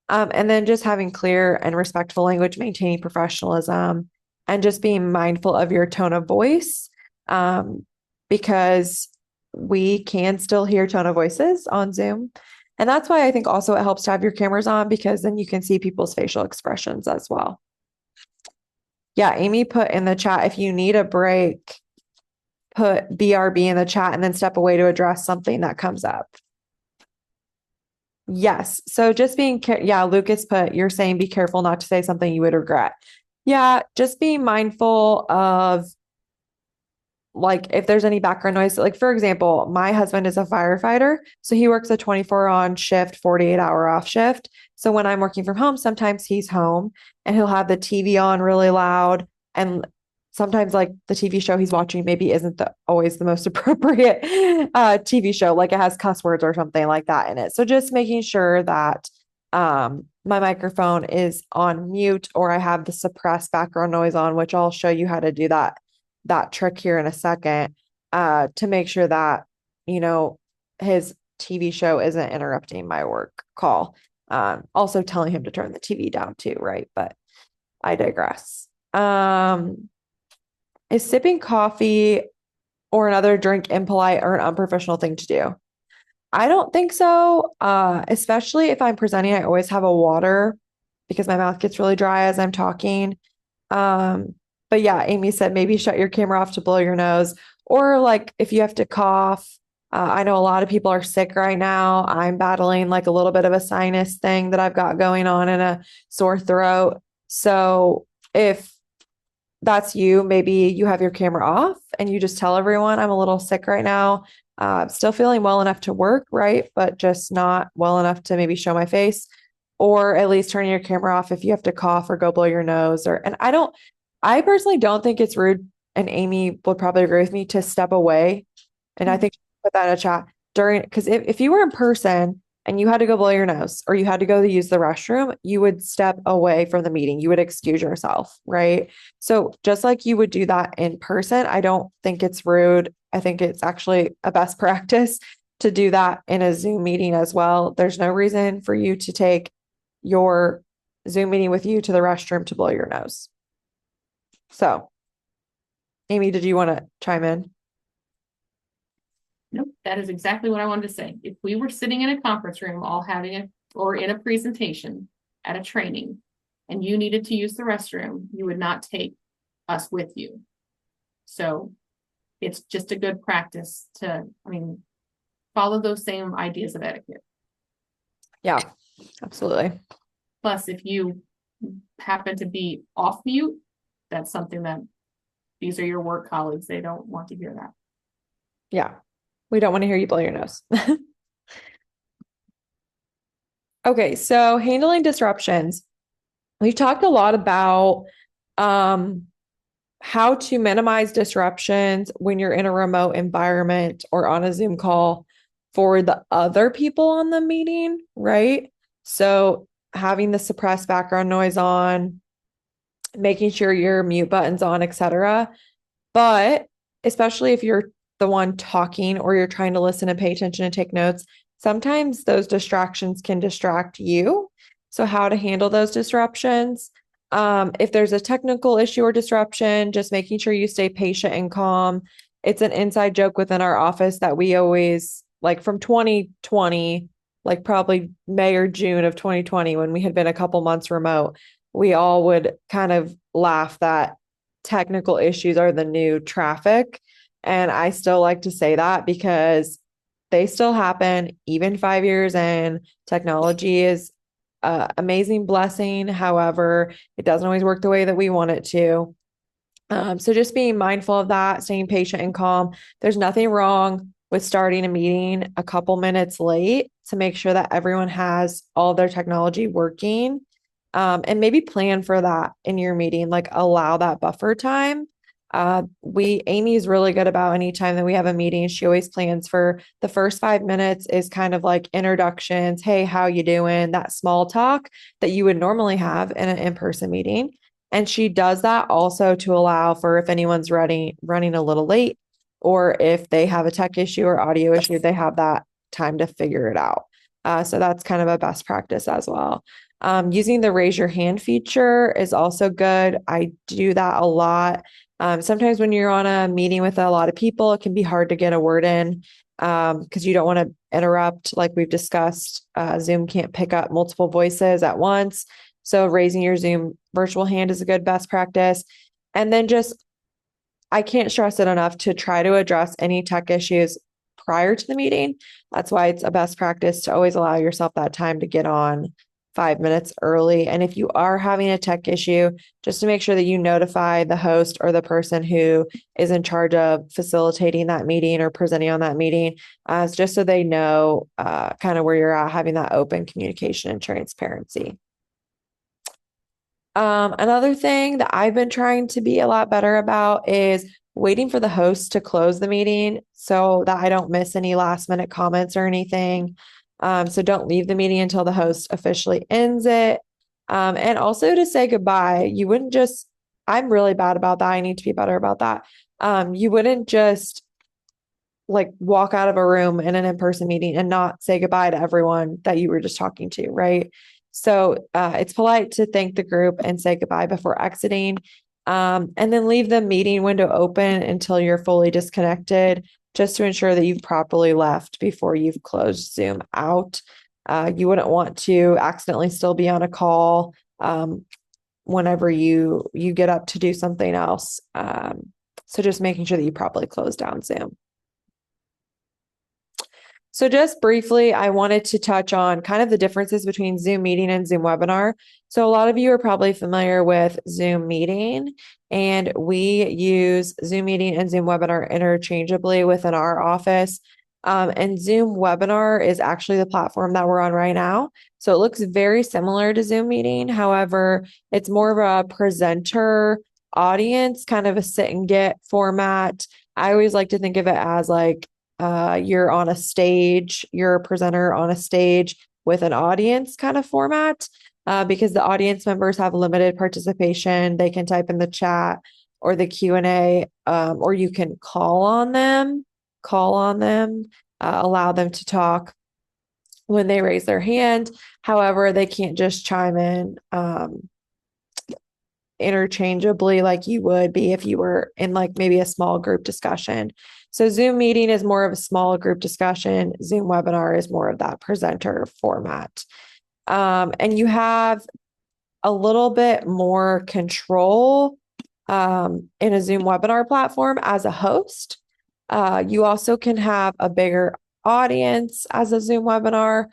And then just having clear and respectful language, maintaining professionalism, and just being mindful of your tone of voice, because we can still hear tone of voices on Zoom. And that's why I think also it helps to have your cameras on because then you can see people's facial expressions as well. Yeah, Amy put in the chat, if you need a break, put BRB in the chat and then step away to address something that comes up. Yes. So just yeah, Lucas put, you're saying be careful not to say something you would regret. Yeah, just being mindful of like if there's any background noise. Like for example, my husband is a firefighter, so he works a 24 on shift, 48-hour off shift. So when I'm working from home, sometimes he's home and he'll have the TV on really loud, and sometimes like the TV show he's watching maybe isn't always the most appropriate TV show, like it has cuss words or something like that in it. So just making sure that my microphone is on mute or I have the suppressed background noise on, which I'll show you how to do that trick here in a second, to make sure that, his TV show isn't interrupting my work call. Also telling him to turn the TV down too, right? But I digress. Is sipping coffee or another drink impolite or an unprofessional thing to do? I don't think so. Especially if I'm presenting, I always have a water because my mouth gets really dry as I'm talking. But yeah, Amy said maybe shut your camera off to blow your nose, or like if you have to cough. I know a lot of people are sick right now. I'm battling like a little bit of a sinus thing that I've got going on and a sore throat. So if that's you, maybe you have your camera off and you just tell everyone I'm a little sick right now. Still feeling well enough to work, right? But just not well enough to maybe show my face, or at least turning your camera off if you have to cough or go blow your nose. And I personally don't think it's rude. And Amy would probably agree with me to step away. And I think put that in a chat because if you were in person and you had to go blow your nose or you had to go to use the restroom, you would step away from the meeting. You would excuse yourself, right? So just like you would do that in person, I don't think it's rude. I think it's actually a best practice to do that in a Zoom meeting as well. There's no reason for you to take your Zoom meeting with you to the restroom to blow your nose. So, Amy, did you want to chime in? Nope, that is exactly what I wanted to say. If we were sitting in a conference room, all having or in a presentation at a training, and you needed to use the restroom, you would not take us with you. So it's just a good practice to, follow those same ideas of etiquette. Yeah, absolutely. Plus, if you happen to be off mute, that's something that these are your work colleagues. They don't want to hear that. Yeah. We don't want to hear you blow your nose. Okay, so handling disruptions. We've talked a lot about how to minimize disruptions when you're in a remote environment or on a Zoom call for the other people on the meeting, right? So having the suppressed background noise on, making sure your mute button's on, etc. But especially if you're the one talking or you're trying to listen and pay attention and take notes, sometimes those distractions can distract you. So how to handle those disruptions. If there's a technical issue or disruption, just making sure you stay patient and calm. It's an inside joke within our office that we always like from 2020, like probably May or June of 2020, when we had been a couple months remote, we all would kind of laugh that technical issues are the new traffic. And I still like to say that because they still happen even 5 years in. Technology is an amazing blessing. However, it doesn't always work the way that we want it to. So just being mindful of that, staying patient and calm. There's nothing wrong with starting a meeting a couple minutes late to make sure that everyone has all their technology working. And maybe plan for that in your meeting, like allow that buffer time. Amy is really good about anytime that we have a meeting, she always plans for the first 5 minutes is kind of like introductions. Hey, how you doing? That small talk that you would normally have in an in-person meeting. And she does that also to allow for if anyone's running a little late or if they have a tech issue or audio issue, they have that time to figure it out. So that's kind of a best practice as well. Using the raise your hand feature is also good. I do that a lot. Sometimes when you're on a meeting with a lot of people, it can be hard to get a word in because you don't want to interrupt. Like we've discussed, Zoom can't pick up multiple voices at once. So raising your Zoom virtual hand is a good best practice. And then just, I can't stress it enough to try to address any tech issues prior to the meeting. That's why it's a best practice to always allow yourself that time to get on 5 minutes early. And if you are having a tech issue, just to make sure that you notify the host or the person who is in charge of facilitating that meeting or presenting on that meeting, just so they know kind of where you're at, having that open communication and transparency. Another thing that I've been trying to be a lot better about is waiting for the host to close the meeting so that I don't miss any last minute comments or anything. So don't leave the meeting until the host officially ends it. And also to say goodbye. You wouldn't just, I'm really bad about that. I need to be better about that. You wouldn't just like walk out of a room in an in-person meeting and not say goodbye to everyone that you were just talking to, right? So it's polite to thank the group and say goodbye before exiting. And then leave the meeting window open until you're fully disconnected, just to ensure that you've properly left before you've closed Zoom out. You wouldn't want to accidentally still be on a call whenever you get up to do something else. So just making sure that you properly close down Zoom. So just briefly, I wanted to touch on kind of the differences between Zoom meeting and Zoom webinar. So a lot of you are probably familiar with Zoom meeting, and we use Zoom meeting and Zoom webinar interchangeably within our office. And Zoom webinar is actually the platform that we're on right now. So it looks very similar to Zoom meeting. However, it's more of a presenter audience, kind of a sit and get format. I always like to think of it as like you're on a stage, you're a presenter on a stage with an audience kind of format, because the audience members have limited participation. They can type in the chat or the Q&A, or you can call on them, allow them to talk when they raise their hand. However, they can't just chime in interchangeably like you would be if you were in like maybe a small group discussion. So Zoom meeting is more of a small group discussion. Zoom webinar is more of that presenter format. And you have a little bit more control in a Zoom webinar platform as a host. You also can have a bigger audience as a Zoom webinar.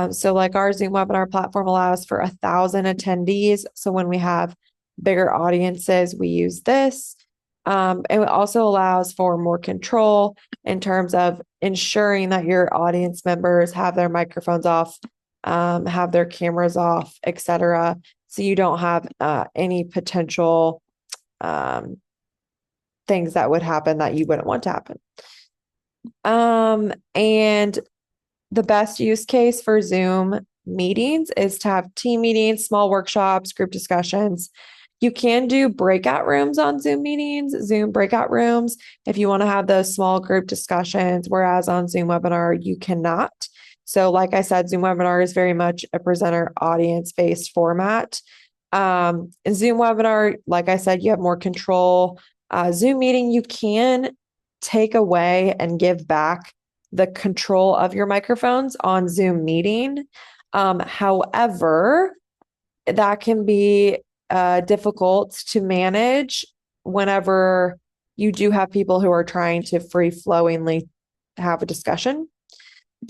So like our Zoom webinar platform allows for 1,000 attendees. So when we have bigger audiences, we use this. It also allows for more control in terms of ensuring that your audience members have their microphones off, have their cameras off, etc. So you don't have any potential things that would happen that you wouldn't want to happen. And the best use case for Zoom meetings is to have team meetings, small workshops, group discussions. You can do breakout rooms on Zoom meetings, Zoom breakout rooms, if you want to have those small group discussions, whereas on Zoom webinar, you cannot. So like I said, Zoom webinar is very much a presenter audience-based format. In Zoom webinar, like I said, you have more control. Zoom meeting, you can take away and give back the control of your microphones on Zoom meeting. However, that can be difficult to manage whenever you do have people who are trying to free flowingly have a discussion.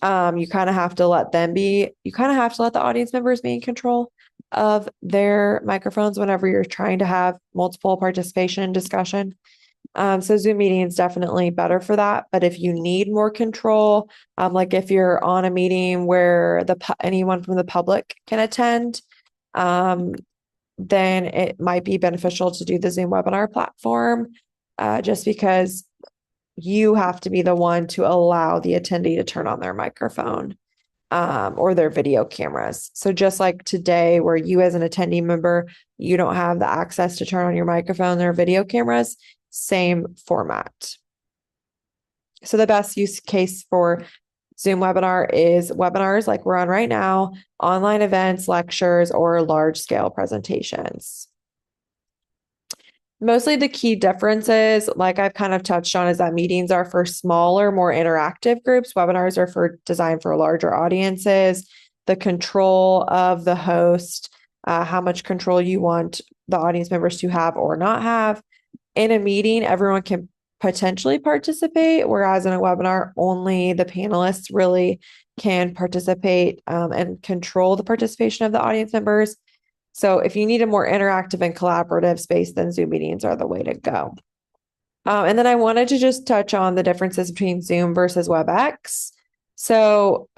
You kind of have to let them be, you kind of have to let the audience members be in control of their microphones whenever you're trying to have multiple participation and discussion. So Zoom meeting is definitely better for that. But if you need more control, like if you're on a meeting where anyone from the public can attend, um, then it might be beneficial to do the Zoom webinar platform, just because you have to be the one to allow the attendee to turn on their microphone, or their video cameras. So just like today, where you as an attendee member, you don't have the access to turn on your microphone or video cameras, same format. So the best use case for Zoom webinar is webinars like we're on right now, online events, lectures, or large scale presentations. Mostly the key differences, like I've kind of touched on, is that meetings are for smaller, more interactive groups. Webinars are designed for larger audiences. The control of the host, how much control you want the audience members to have or not have. In a meeting, everyone can potentially participate, whereas in a webinar, only the panelists really can participate, and control the participation of the audience members. So if you need a more interactive and collaborative space, then Zoom meetings are the way to go. And then I wanted to just touch on the differences between Zoom versus WebEx. So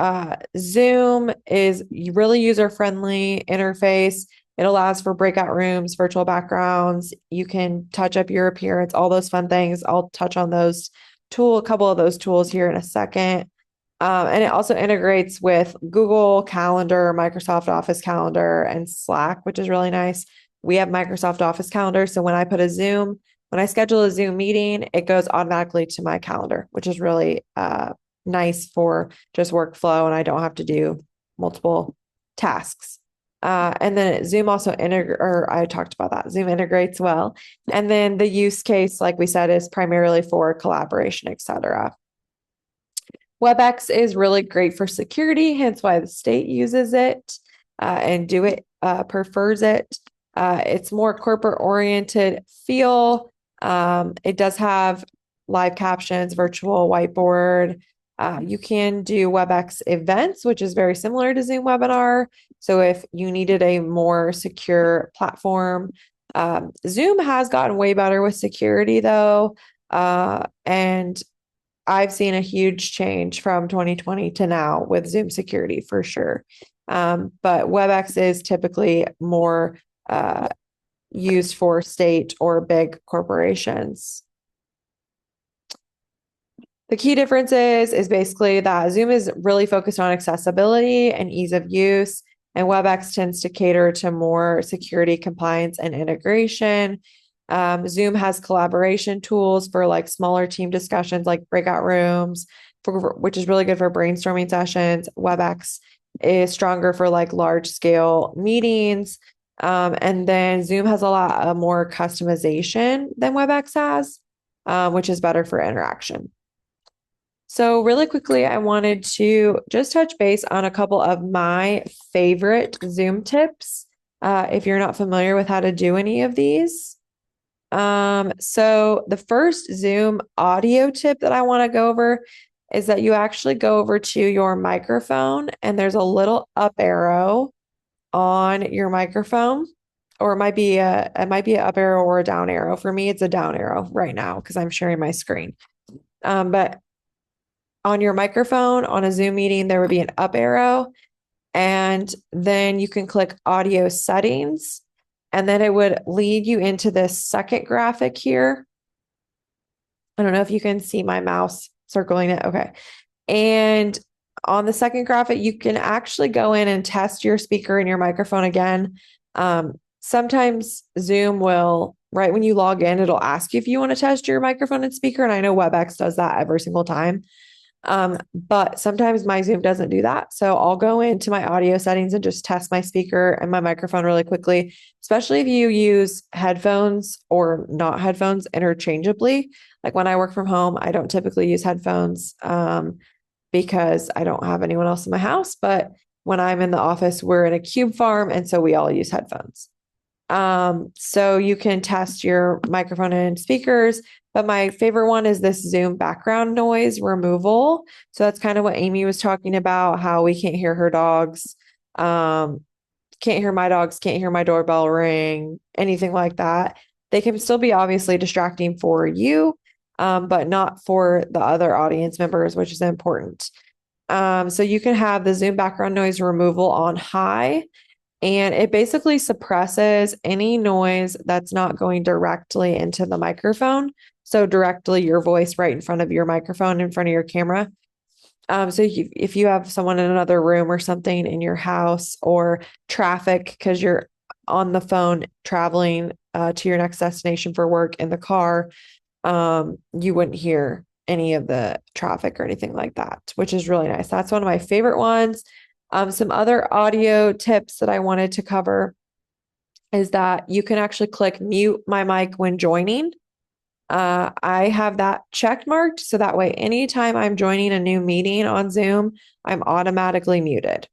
Zoom is really user-friendly interface. It allows for breakout rooms, virtual backgrounds. You can touch up your appearance, all those fun things. I'll touch on a couple of those tools here in a second. And it also integrates with Google Calendar, Microsoft Office Calendar, and Slack, which is really nice. We have Microsoft Office Calendar. So when I schedule a Zoom meeting, it goes automatically to my calendar, which is really nice for just workflow, and I don't have to do multiple tasks. And then Zoom also I talked about that. Zoom integrates well. And then the use case, like we said, is primarily for collaboration, etc. WebEx is really great for security, hence why the state uses it, and prefers it. It's more corporate oriented feel. It does have live captions, virtual whiteboard. You can do WebEx events, which is very similar to Zoom webinar. So if you needed a more secure platform, Zoom has gotten way better with security though. And I've seen a huge change from 2020 to now with Zoom security for sure. But WebEx is typically more used for state or big corporations. The key difference is basically that Zoom is really focused on accessibility and ease of use, and WebEx tends to cater to more security, compliance, and integration. Zoom has collaboration tools for like smaller team discussions, like breakout rooms, which is really good for brainstorming sessions. WebEx is stronger for like large scale meetings. And then Zoom has a lot more customization than WebEx has, which is better for interaction. So really quickly, I wanted to just touch base on a couple of my favorite Zoom tips, if you're not familiar with how to do any of these. So the first Zoom audio tip that I want to go over is that you actually go over to your microphone and there's a little up arrow on your microphone, or it might be an up arrow or a down arrow. For me, it's a down arrow right now because I'm sharing my screen. But on your microphone on a Zoom meeting, there would be an up arrow, and then you can click audio settings. And then it would lead you into this second graphic here. I don't know if you can see my mouse circling it. Okay. And on the second graphic, you can actually go in and test your speaker and your microphone again. Sometimes Zoom will, right when you log in, it'll ask you if you want to test your microphone and speaker. And I know WebEx does that every single time. But sometimes my Zoom doesn't do that. So I'll go into my audio settings and just test my speaker and my microphone really quickly, especially if you use headphones or not headphones interchangeably. Like when I work from home, I don't typically use headphones. because I don't have anyone else in my house. But when I'm in the office, we're in a cube farm, and so we all use headphones. So you can test your microphone and speakers, but my favorite one is this Zoom background noise removal. So that's kind of what Amy was talking about, how we can't hear her dogs. Can't hear my dogs, can't hear my doorbell ring, anything like that. They can still be obviously distracting for you, but not for the other audience members, which is important. So you can have the Zoom background noise removal on high, and it basically suppresses any noise that's not going directly into the microphone. So directly your voice right in front of your microphone, in front of your camera. So if you have someone in another room or something in your house, or traffic because you're on the phone traveling to your next destination for work in the car, you wouldn't hear any of the traffic or anything like that, which is really nice. That's one of my favorite ones. Some other audio tips that I wanted to cover is that you can actually click mute my mic when joining. I have that check marked so that way anytime I'm joining a new meeting on Zoom, I'm automatically muted.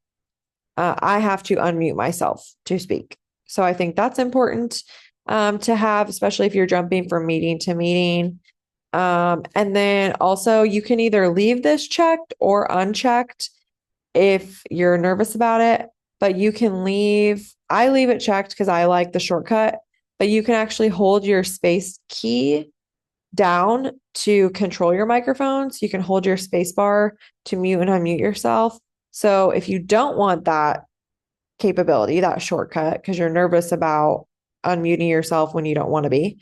I have to unmute myself to speak. So I think that's important to have, especially if you're jumping from meeting to meeting. And then also you can either leave this checked or unchecked if you're nervous about it, but you can I leave it checked because I like the shortcut, but you can actually hold your space key down to control your microphone. So you can hold your space bar to mute and unmute yourself. So if you don't want that capability, that shortcut, because you're nervous about unmuting yourself when you don't want to be,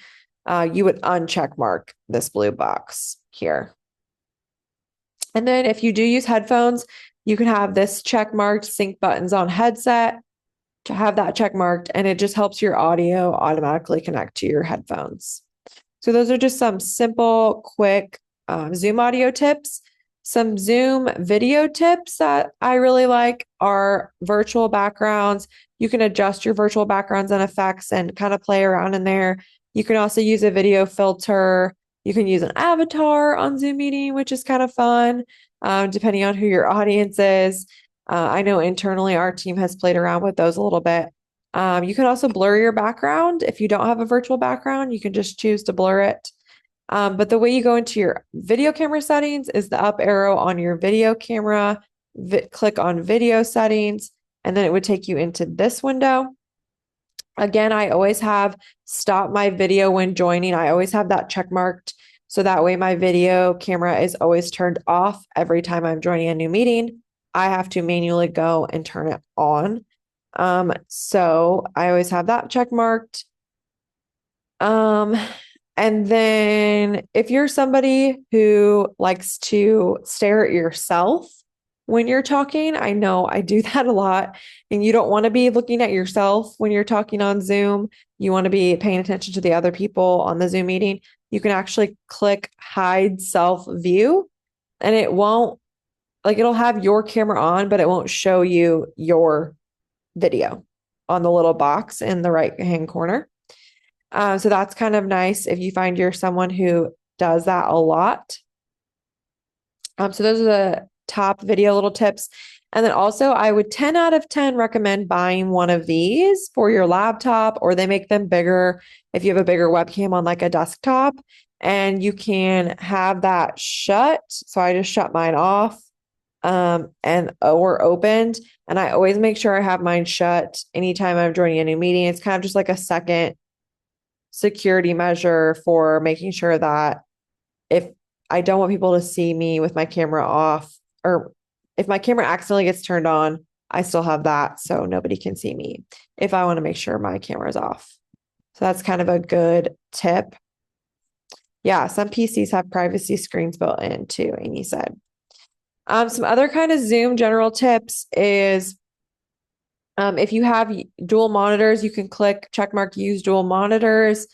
you would uncheck mark this blue box here. And then if you do use headphones, you can have this check marked sync buttons on headset to have that check marked, and it just helps your audio automatically connect to your headphones. So those are just some simple, quick Zoom audio tips. Some Zoom video tips that I really like are virtual backgrounds. You can adjust your virtual backgrounds and effects and kind of play around in there. You can also use a video filter. You can use an avatar on Zoom meeting, which is kind of fun, depending on who your audience is. I know internally our team has played around with those a little bit. You can also blur your background. If you don't have a virtual background, you can just choose to blur it. But the way you go into your video camera settings is the up arrow on your video camera, click on video settings, and then it would take you into this window. Again, I always have stop my video when joining. I always have that check marked. So that way my video camera is always turned off every time I'm joining a new meeting. I have to manually go and turn it on. So I always have that check marked. And then if you're somebody who likes to stare at yourself when you're talking, I know I do that a lot, and you don't want to be looking at yourself when you're talking on Zoom. You want to be paying attention to the other people on the Zoom meeting. You can actually click hide self view, and it won't, like, it'll have your camera on, but it won't show you your video on the little box in the right hand corner. So that's kind of nice if you find you're someone who does that a lot. So those are the top video little tips. And then also I would 10 out of 10 recommend buying one of these for your laptop, or they make them bigger if you have a bigger webcam on like a desktop, and you can have that shut. So I just shut mine off and or opened. And I always make sure I have mine shut anytime I'm joining a new meeting. It's kind of just like a second security measure for making sure that if I don't want people to see me with my camera off, or if my camera accidentally gets turned on, I still have that so nobody can see me if I want to make sure my camera is off. So that's kind of a good tip. Yeah, some PCs have privacy screens built in too, Amy said. Some other kind of Zoom general tips is if you have dual monitors, you can click checkmark use dual monitors.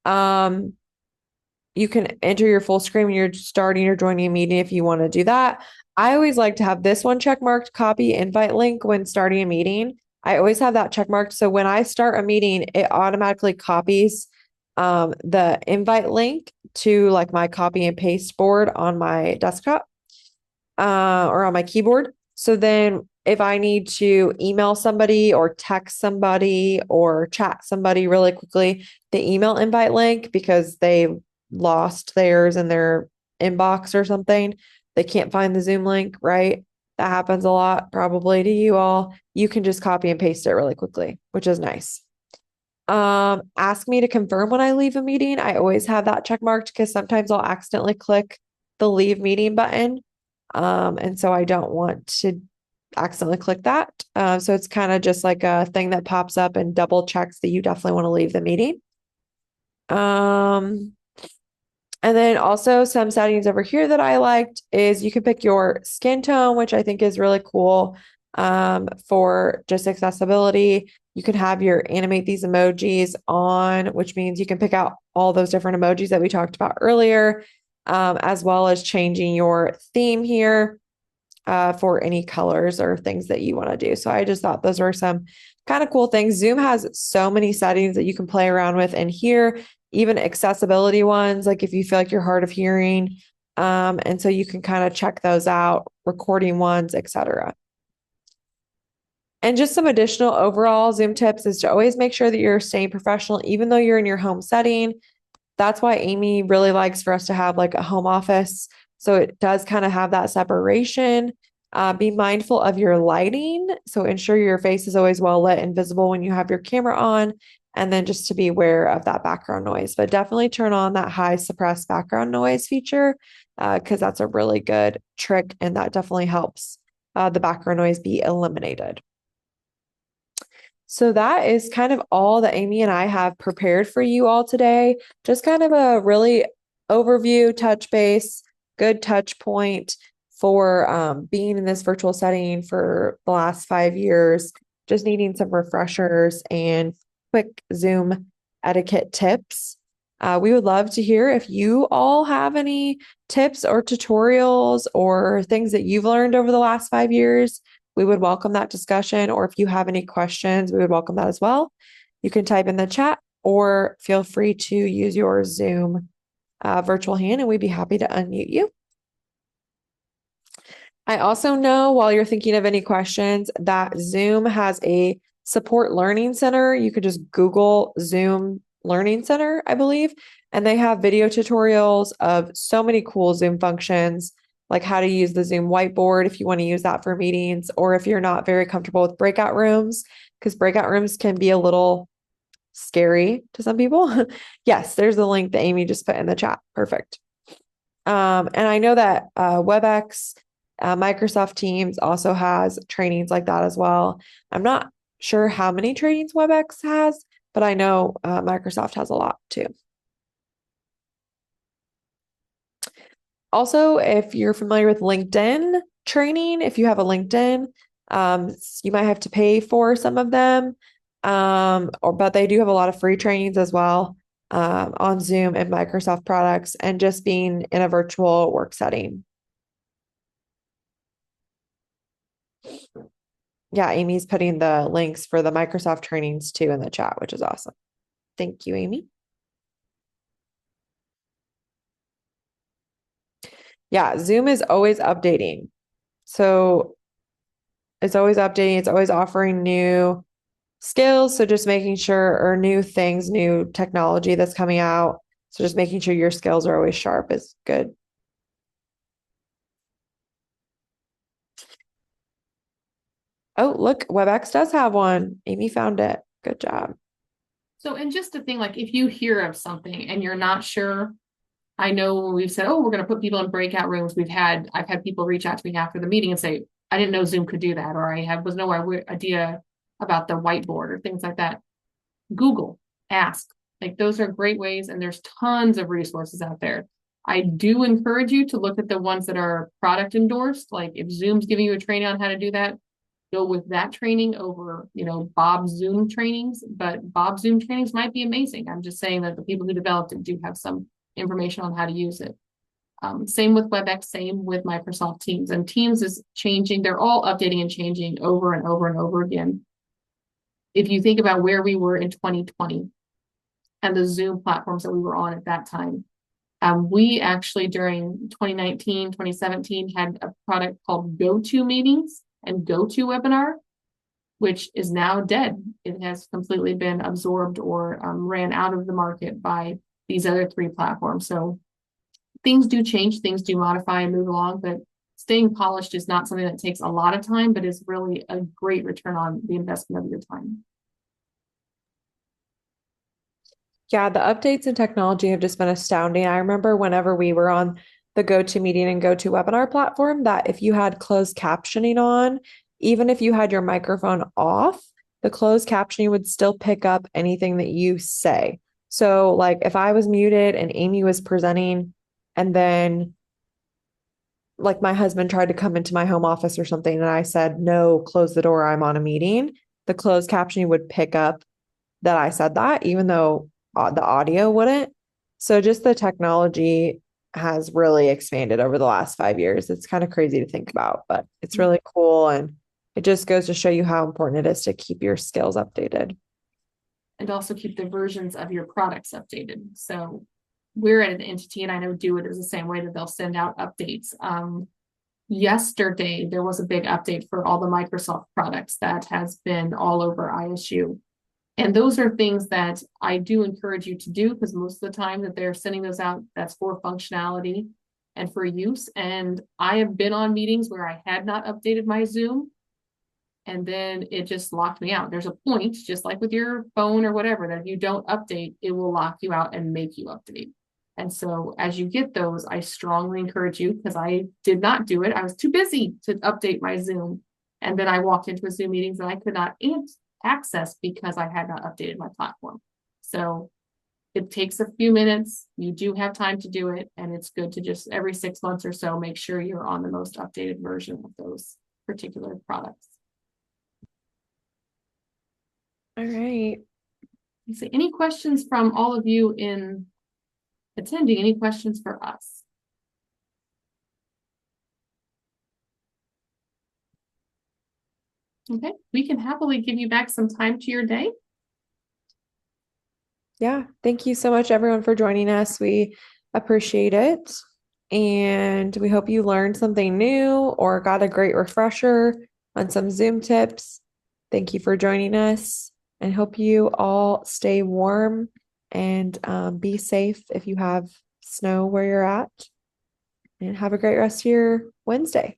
You can enter your full screen when you're starting or joining a meeting if you want to do that. I always like to have this one checkmarked, copy invite link when starting a meeting. I always have that checkmarked. So when I start a meeting, it automatically copies the invite link to like my copy and paste board on my desktop. or on my keyboard. So then if I need to email somebody or text somebody or chat somebody really quickly, the email invite link, because they lost theirs in their inbox or something, they can't find the Zoom link, right? That happens a lot, probably to you all. You can just copy and paste it really quickly, which is nice. Ask me to confirm when I leave a meeting. I always have that check marked because sometimes I'll accidentally click the leave meeting button. And so I don't want to accidentally click that. So it's kind of just like a thing that pops up and double checks that you definitely want to leave the meeting. Um, and then also some settings over here that I liked is you can pick your skin tone, which I think is really cool for just accessibility. You can have your animate these emojis on, which means you can pick out all those different emojis that we talked about earlier, as well as changing your theme here for any colors or things that you want to do. So I just thought those were some kind of cool things. Zoom has so many settings that you can play around with in here, even accessibility ones, like if you feel like you're hard of hearing. And so you can kind of check those out, recording ones, etc. And just some additional overall Zoom tips is to always make sure that you're staying professional, even though you're in your home setting. That's why Amy really likes for us to have like a home office. So it does kind of have that separation. Be mindful of your lighting. So ensure your face is always well lit and visible when you have your camera on. And then just to be aware of that background noise, but definitely turn on that high suppressed background noise feature because that's a really good trick and that definitely helps the background noise be eliminated. So that is kind of all that Amy and I have prepared for you all today. Just kind of a really overview, touch base, good touch point for being in this virtual setting for the last 5 years, just needing some refreshers and quick Zoom etiquette tips. We would love to hear if you all have any tips or tutorials or things that you've learned over the last 5 years. We would welcome that discussion, or if you have any questions, we would welcome that as well. You can type in the chat or feel free to use your Zoom virtual hand and we'd be happy to unmute you. I also know while you're thinking of any questions that Zoom has a support learning center. You could just Google Zoom Learning Center, I believe, and they have video tutorials of so many cool Zoom functions, like how to use the Zoom whiteboard if you want to use that for meetings, or if you're not very comfortable with breakout rooms, because breakout rooms can be a little scary to some people. Yes, there's the link that Amy just put in the chat. Perfect. And I know that WebEx, Microsoft Teams also has trainings like that as well. I'm not sure how many trainings WebEx has, but I know Microsoft has a lot too. Also, if you're familiar with LinkedIn training, if you have a LinkedIn, you might have to pay for some of them. But they do have a lot of free trainings as well on Zoom and Microsoft products and just being in a virtual work setting. Yeah, Amy's putting the links for the Microsoft trainings too in the chat, which is awesome. Thank you, Amy. Yeah, Zoom is always updating. So it's always updating, it's always offering new skills. So just making sure, or new things, new technology that's coming out. So just making sure your skills are always sharp is good. Oh, look, WebEx does have one. Amy found it. Good job. So, and just to think, like, if you hear of something and you're not sure, I know we've said, oh, we're going to put people in breakout rooms. I've had people reach out to me after the meeting and say, I didn't know Zoom could do that, or was no idea about the whiteboard or things like that. Google, ask. Like, those are great ways, and there's tons of resources out there. I do encourage you to look at the ones that are product endorsed. Like, if Zoom's giving you a training on how to do that, go with that training over, Bob's Zoom trainings. But Bob's Zoom trainings might be amazing. I'm just saying that the people who developed it do have some information on how to use it. Same with WebEx, same with Microsoft Teams. And Teams is changing. They're all updating and changing over and over and over again. If you think about where we were in 2020 and the Zoom platforms that we were on at that time, We actually during 2019, 2017 had a product called Go-To Meetings and Go-To Webinar, which is now dead. It has completely been absorbed or ran out of the market by these other three platforms. So things do change, things do modify and move along, but staying polished is not something that takes a lot of time, but is really a great return on the investment of your time. Yeah, the updates in technology have just been astounding. I remember whenever we were on the GoToMeeting and GoToWebinar platform, that if you had closed captioning on, even if you had your microphone off, the closed captioning would still pick up anything that you say. So, like if I was muted and Amy was presenting, and then like my husband tried to come into my home office or something, and I said, no, close the door, I'm on a meeting, the closed captioning would pick up that I said that, even though the audio wouldn't. So just the technology has really expanded over the last 5 years. It's kind of crazy to think about, but it's really cool. And it just goes to show you how important it is to keep your skills updated. And also keep the versions of your products updated. So we're at an entity, and I know Do It is the same way that they'll send out updates. Yesterday, there was a big update for all the Microsoft products that has been all over ISU. And those are things that I do encourage you to do, because most of the time that they're sending those out, that's for functionality and for use. And I have been on meetings where I had not updated my Zoom, and then it just locked me out. There's a point, just like with your phone or whatever, that if you don't update, it will lock you out and make you update. And so as you get those, I strongly encourage you, because I did not do it. I was too busy to update my Zoom. And then I walked into a Zoom meetings and I could not access because I had not updated my platform. So it takes a few minutes. You do have time to do it. And it's good to just every 6 months or so, make sure you're on the most updated version of those particular products. All right. So any questions from all of you in attending? Any questions for us? Okay, we can happily give you back some time to your day. Yeah. Thank you so much, everyone, for joining us. We appreciate it. And we hope you learned something new or got a great refresher on some Zoom tips. Thank you for joining us, and hope you all stay warm and be safe if you have snow where you're at. And have a great rest of your Wednesday.